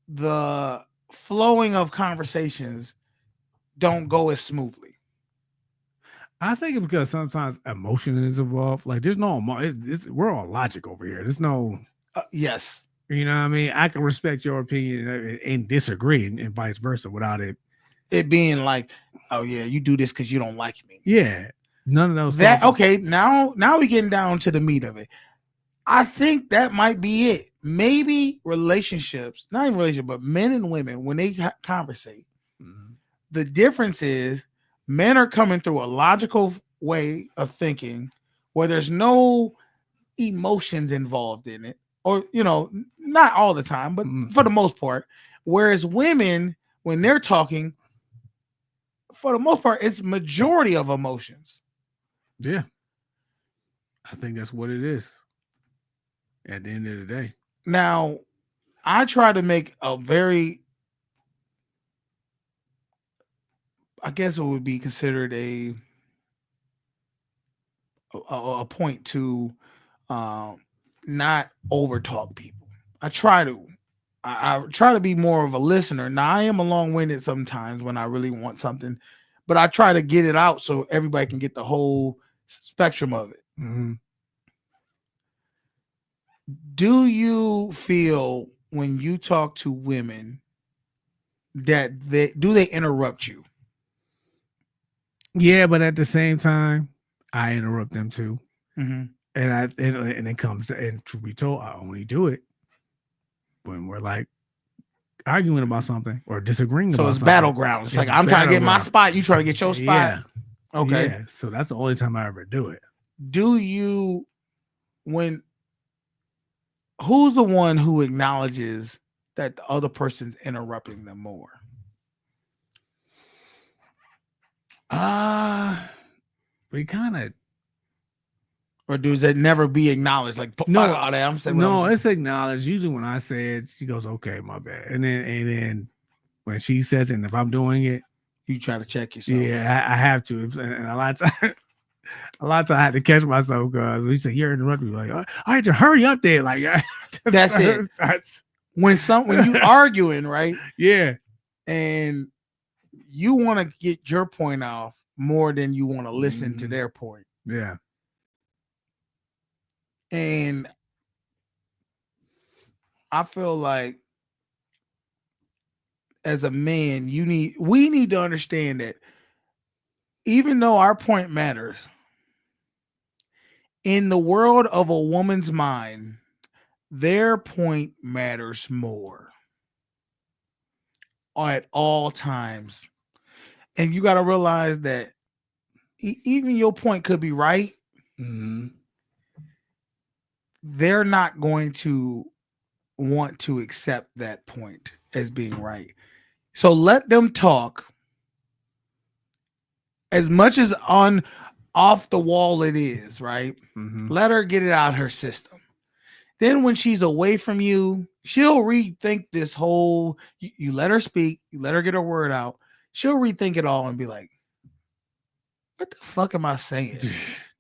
the flowing of conversations don't go as smoothly. I think it's because sometimes emotion is involved. Like there's no, we're all logic over here. There's no, Yes. you know what I mean? I can respect your opinion and disagree and vice versa without it being like, oh yeah, you do this because you don't like me. Yeah. None of those. Okay, now we're getting down to the meat of it. I think that might be it. Maybe relationships, not even relationships, but men and women, when they conversate, Mhm. the difference is men are coming through a logical way of thinking where there's no emotions involved in it, or not all the time, but for the most part. Whereas women, when they're talking, for the most part, it's majority of emotions. Yeah. I think that's what it is at the end of the day. Now, I try to make a very, I guess it would be considered a point to not overtalk people. I try to. I try to be more of a listener. Now, I am a long-winded sometimes when I really want something, but I try to get it out so everybody can get the whole spectrum of it. Mm-hmm. Do you feel when you talk to women that they interrupt you? Yeah, but at the same time, I interrupt them too. Mm-hmm. And it comes to, and truth be told, I only do it when we're like arguing about something or disagreeing So about it's something. battleground. It's like I'm trying to get my spot, you trying to get your spot. Yeah. Okay. Yeah. So that's the only time I ever do it. Do you who's the one who acknowledges that the other person's interrupting them more? We kind of, or does it never be acknowledged? Like, no, all that. I'm saying, no, it's acknowledged. Usually when I say it, she goes, "Okay, my bad," and then when she says it, and if I'm doing it, you try to check yourself. Yeah, I have to, and a lot of times. A lot of times I had to catch myself because we say you're interrupting me. Like, I had to hurry up there. Like, that's it. That's when you arguing, right? Yeah, and you want to get your point off more than you want to listen to their point. Yeah, and I feel like as a man, we need to understand that even though our point matters, in the world of a woman's mind, their point matters more at all times. And you got to realize that even your point could be right. Mm-hmm. They're not going to want to accept that point as being right. So let them talk as much as off the wall it is, right? Mm-hmm. Let her get it out of her system. Then when she's away from you, she'll rethink this whole, you let her speak, you let her get her word out. She'll rethink it all and be like, what the fuck am I saying?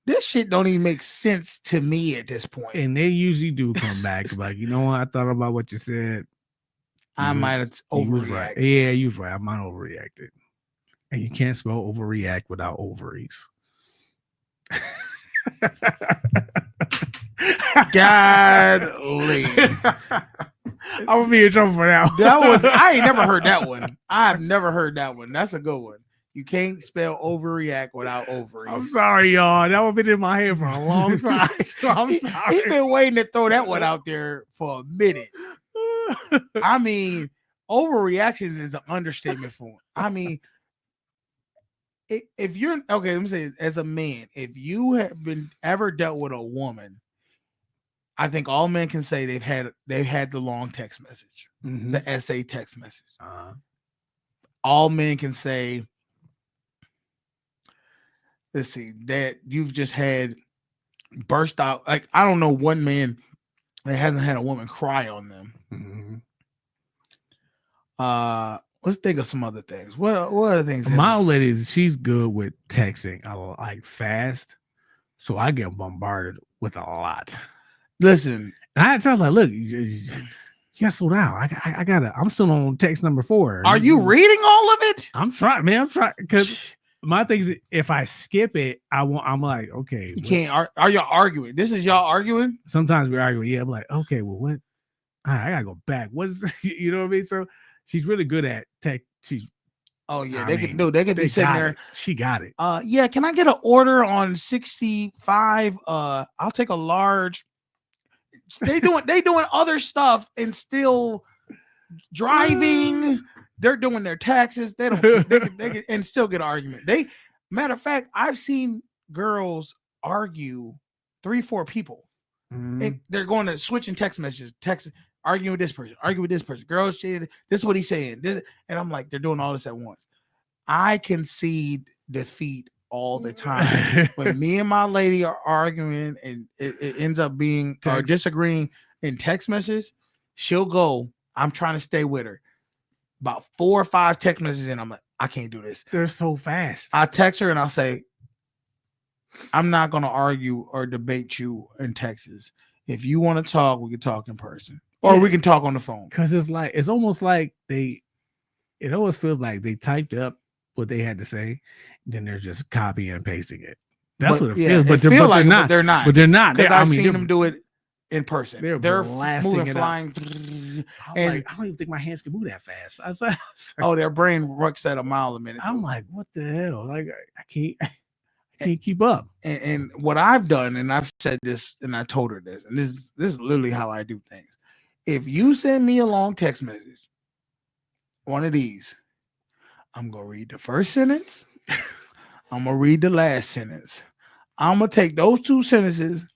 This shit don't even make sense to me at this point. And they usually do come back like, you know what? I thought about what you said. I might have overreacted. Right. Yeah, you was right. I might have overreacted. And you can't spell overreact without ovaries. Godly. I'm gonna be in trouble for that one. I ain't never heard that one. I've never heard that one. That's a good one. You can't spell overreact without ovaries. I'm sorry, y'all. That one been in my head for a long time. So I'm sorry. He's been waiting to throw that one out there for a minute. I mean, overreactions is an understatement for him. I mean, if you're okay, let me say, as a man, if you have ever dealt with a woman, I think all men can say they've had the long text message, the essay text message. All men can say, let's see, that you've just had burst out. Like, I don't know one man that hasn't had a woman cry on them. Let's think of some other things. What other things? My old lady, she's good with texting. I like fast, so I get bombarded with a lot. Listen, and I had to tell her, like, look, you gotta slow down. I'm still on text number 4. Are you reading all of it? I'm trying, man. I'm trying, because my thing is, if I skip it, I'm like, okay. You can't. Are y'all arguing? This is y'all arguing? Sometimes we're arguing. Yeah, I'm like, okay, well, what? I gotta go back. What is, you know what I mean? So she's really good at tech. Oh yeah, they could be sitting there. She got it. Yeah. Can I get an order on 65? I'll take a large. They doing other stuff and still driving. They're doing their taxes. They can and still get an argument. Matter of fact, I've seen girls argue 3-4 people. And they're going to switch in text messages. arguing with this person, arguing with this person. Girl, shit, this is what he's saying. And I'm like, they're doing all this at once. I concede defeat all the time. When me and my lady are arguing and it ends up being or disagreeing in text messages, she'll go, I'm trying to stay with her. About 4 or 5 text messages in, I'm like, I can't do this. They're so fast. I text her and I'll say, I'm not going to argue or debate you in Texas. If you want to talk, we can talk in person or we can talk on the phone. Because it's almost like it always feels like they typed up what they had to say, then they're just copying and pasting it. That's what it feels. But they're not. They're not. But they're not. Because I've seen them do it in person. They're blasting moving, it flying. I don't even think my hands can move that fast. I was like, oh, their brain works at a mile a minute. I'm like, what the hell? Like, I can't keep up. And what I've done, and I've said this, and I told her this, and this is literally how I do things. If you send me a long text message, one of these, I'm gonna read the first sentence. I'm gonna read the last sentence. I'm gonna take those 2 sentences,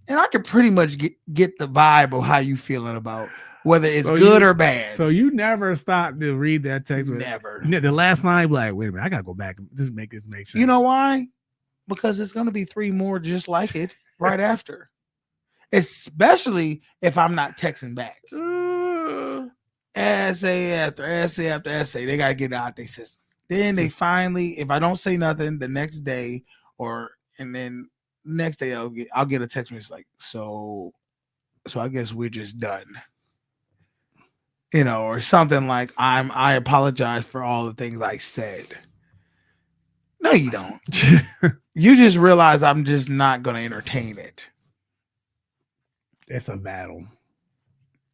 and I can pretty much get the vibe of how you feeling about whether it's good or bad. So you never stopped to read that text? Never. The last line, like, wait a minute, I gotta go back. This make sense. You know why? Because it's gonna be 3 more just like it right after. Especially if I'm not texting back. Essay after essay after essay, they gotta get it out their system. Then they finally, if I don't say nothing the next day, and then next day I'll get a text message like, so I guess we're just done, or something like I apologize for all the things I said. No, you don't. You just realize I'm just not gonna entertain it. It's a battle,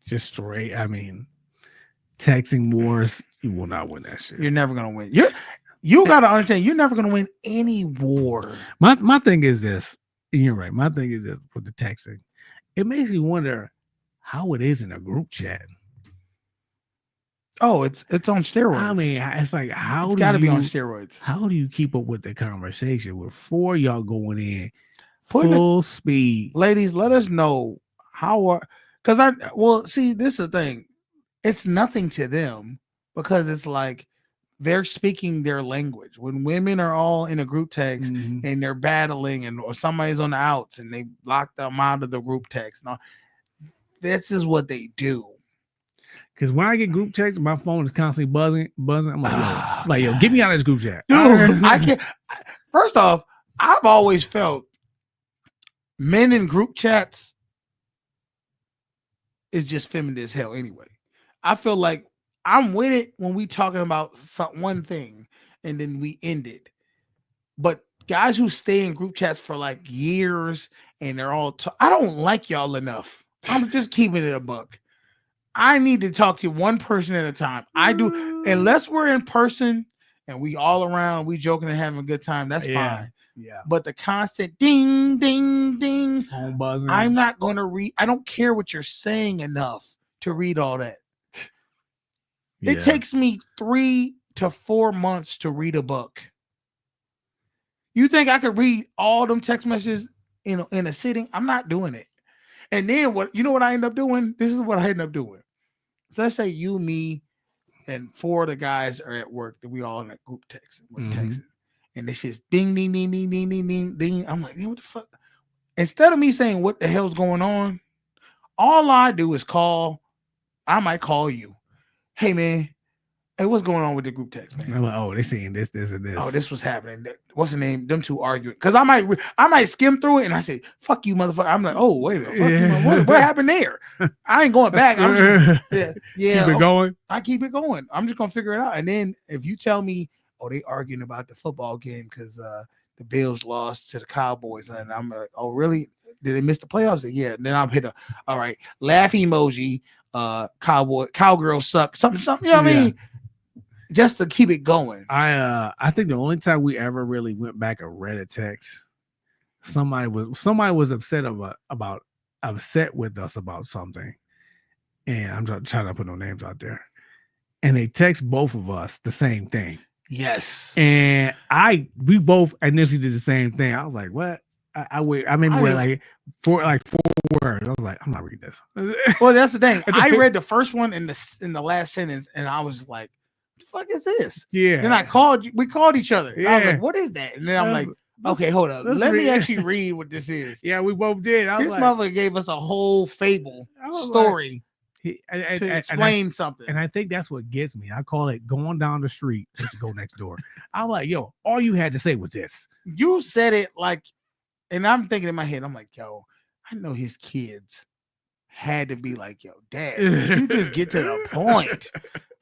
just straight. I mean, texting wars, you will not win that shit. You're never gonna win. You gotta understand, you're never gonna win any war. My thing is this. You're right. My thing is this with the texting. It makes me wonder how it is in a group chat. Oh, it's on steroids. I mean, it's like how it's got to be on steroids. How do you keep up with the conversation with 4 y'all going in full speed? Ladies, let us know how see, this is the thing. It's nothing to them because it's like they're speaking their language. When women are all in a group text and they're battling or somebody's on the outs and they lock them out of the group text. No, this is what they do. Because when I get group texts, my phone is constantly buzzing. I'm like, yo, get me out of this group chat. Dude, I can't. First off, I've always felt men in group chats is just feminine as hell anyway. I feel like I'm with it when we talking about one thing and then we end it. But guys who stay in group chats for like years and they're all I don't like y'all enough. I'm just keeping it a buck. I need to talk to one person at a time. I do, unless we're in person and we all around, we joking and having a good time. That's fine. Yeah. But the constant ding, ding, ding, phone buzzing. I'm not going to read. I don't care what you're saying enough to read all that. Yeah. It takes me 3 to 4 months to read a book. You think I could read all them text messages in a sitting? I'm not doing it. And then what I end up doing? This is what I end up doing. Let's say you, me, and 4 of the guys are at work that we all in a group text. Texting. And it's just ding, ding, ding, ding, ding, ding, ding, ding. I'm like, what the fuck? Instead of me saying what the hell's going on, all I do is call. I might call you. Hey, man. Hey, what's going on with the group text, man? I'm like, oh, they're seeing this, and this. Oh, this was happening. What's the name? Them 2 arguing. Because I might skim through it and I say, fuck you, motherfucker. I'm like, oh, wait a minute. Fuck you, what happened there? I ain't going back. I'm just, keep it going. I keep it going. I'm just going to figure it out. And then if you tell me, oh, they arguing about the football game because the Bills lost to the Cowboys. And I'm like, oh, really? Did they miss the playoffs? Yeah. And then I'm hit all right, laugh emoji, cowgirl suck, something, you know what I mean? Just to keep it going. I think the only time we ever really went back and read a text, somebody was upset with us about something, and I'm trying to put no names out there, and they text both of us the same thing. Yes, and we both initially did the same thing. I was like, what? I made me I read mean- like four words. I was like, I'm not reading this. Well, that's the thing. I read the first one in the last sentence, and I was like, "What the fuck is this?" Yeah. Then I called you. We called each other. And I was Yeah. like, "What is that?" And then I'm like, Let's- "Okay, hold up. let's Let me read- actually read what this is." Yeah, we both did. I was This like, motherfucker gave us a whole fable I was story and to I- explain something. and I think that's what gets me. I call it going down the street just to go next door. I'm like, yo, all you had to say was this. You said it like, and I'm thinking in my head, I'm like, "Yo, I know his kids had to be like, yo, dad, you just get to the point.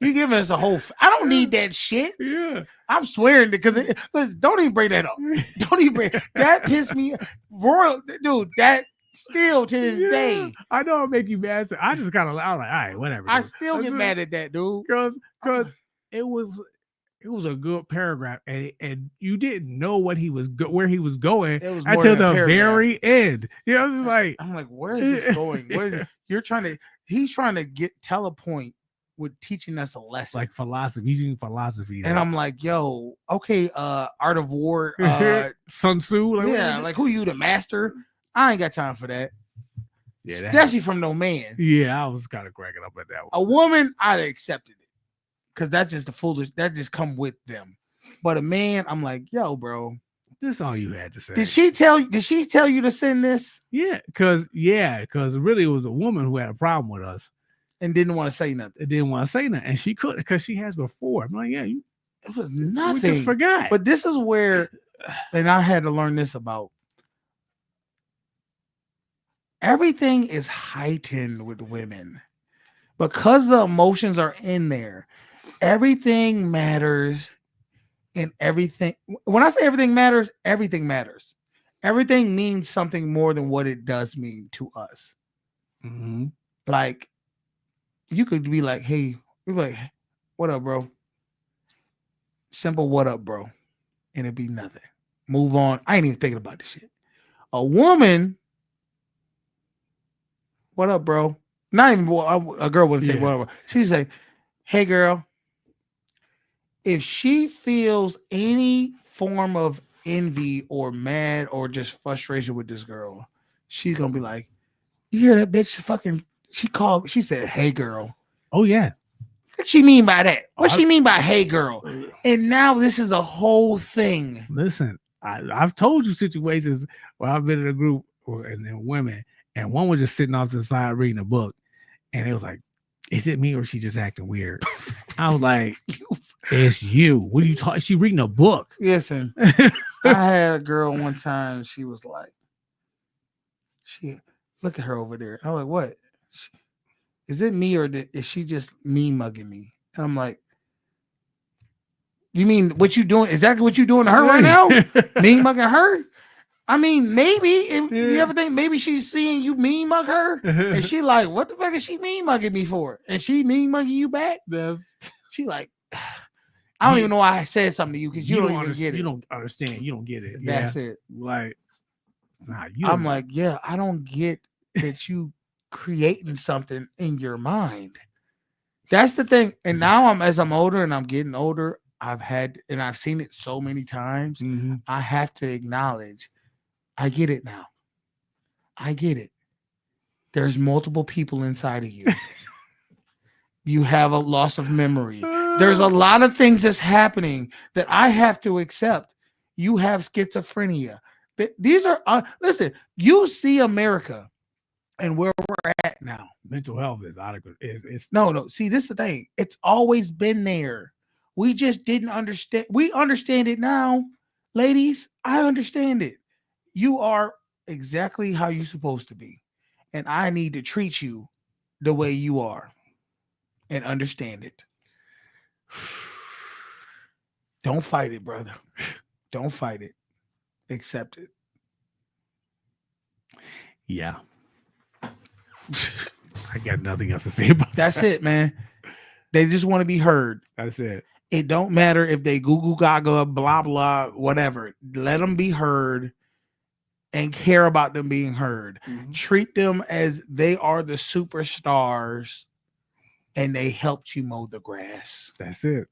You giving us a whole. I don't need that shit. Yeah. I'm swearing because listen, don't even bring that up. Don't even bring that. Pissed me, royal dude. That still to this day, I know it'll make you mad. So I just kind of, I was like, all right, whatever. I dude. still get mad at that dude. because it was a good paragraph, and you didn't know what he was where he was going It was more until than a the paragraph. very end. You know, it's like I'm like, where is this going? What is it? He's trying to tell a point with teaching us a lesson. like philosophy, using philosophy. And I'm like, yo, okay, Art of War, Sun Tzu. Like, yeah, like who you, the master? I ain't got time for that. yeah, Especially from no man. yeah, I was kind of cracking up at that one. A woman, I'd have accepted it. Cause that's just the foolish, that just come with them. But a man, I'm like, yo, bro. This is all you had to say. Did she tell you to send this? Yeah, because really it was a woman who had a problem with us. And didn't want to say nothing. It didn't want to say nothing, and she couldn't because she has before. I'm like, yeah, It was we nothing. just forgot. But this is where, and I had to learn this about. Everything is heightened with women because the emotions are in there. Everything matters, and everything. When I say everything matters, everything matters. Everything means something more than what it does mean to us. Mhm. Like, you could be like, "Hey," you're like, "What up, bro?" Simple, "What up, bro?" And it'd be nothing. Move on. I ain't even thinking about this shit. A woman, "What up, bro?" Not even a girl wouldn't say Yeah. "What up." She'd say, "Hey, girl." If she feels any form of envy or mad or just frustration with this girl, she's gonna be like, "You hear that bitch? Fucking." She said, "Hey, girl." Oh yeah. What she mean by that? What I- she mean by "Hey, girl"? And now this is a whole thing. Listen, I've told you situations where I've been in a group and then women, and one was just sitting off to the side reading a book, and it was like, "Is it me or is she just acting weird?" I was like, "It's you. What are you talking? She reading a book." Listen, I had a girl one time. She was like, look at her over there. I'm like, what? Is it me or is she just me mugging me? And I'm like, you mean what you doing? Exactly what you doing to her right now? Me mugging her? I mean, maybe if you ever think maybe she's seeing you mean mug her, and she like, what the fuck is she mean mugging me for? And she mean mugging you back? She like, I don't even know why I said something to you because you don't even get it. You don't understand. You don't get it. That's it. Like, nah, you. I'm like, yeah, I don't get that you creating something in your mind. That's the thing. And now as I'm older and I'm getting older, I've seen it so many times. Mhm. I have to acknowledge, I get it now. I get it. There's multiple people inside of you. You have a loss of memory. There's a lot of things that's happening that I have to accept. You have schizophrenia. These are listen, you see America and where we're at now. Mental health is out of it's No. See, this is the thing. It's always been there. We just didn't understand. We understand it now, ladies. I understand it. You are exactly how you're supposed to be, and I need to treat you the way you are, and understand it. Don't fight it, brother. Don't fight it. Accept it. yeah. I got nothing else to say about That's that. it, man. They just want to be heard. That's it. It don't matter if they Google Gaga, blah, blah, whatever. Let them be heard and care about them being heard. Mhm. Treat them as they are the superstars and they helped you mow the grass That's it.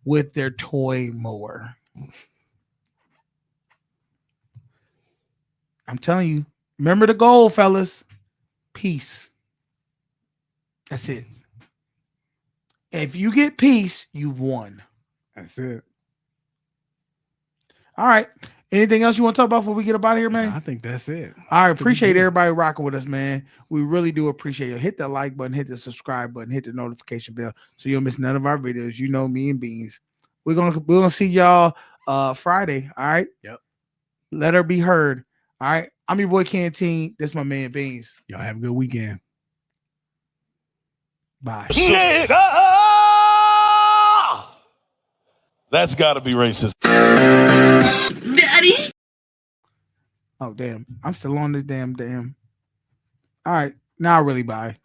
with their toy mower. I'm telling you, remember the goal, fellas. Peace. That's it. If you get peace, you've won. That's it. All right. Anything else you want to talk about before we get up out of here, man? I think that's it. All right. Appreciate everybody rocking with us, man. We really do appreciate it. Hit that like button, hit the subscribe button, hit the notification bell so you'll miss none of our videos. You know me and Beans. We're gonna see y'all Friday. All right. Yep. Let her be heard. All right. I'm your boy Canteen. This is my man Beans. Y'all have a good weekend. Bye. Nigga! That's gotta be racist. Daddy. Oh damn. I'm still on this damn. All right. Now really bye.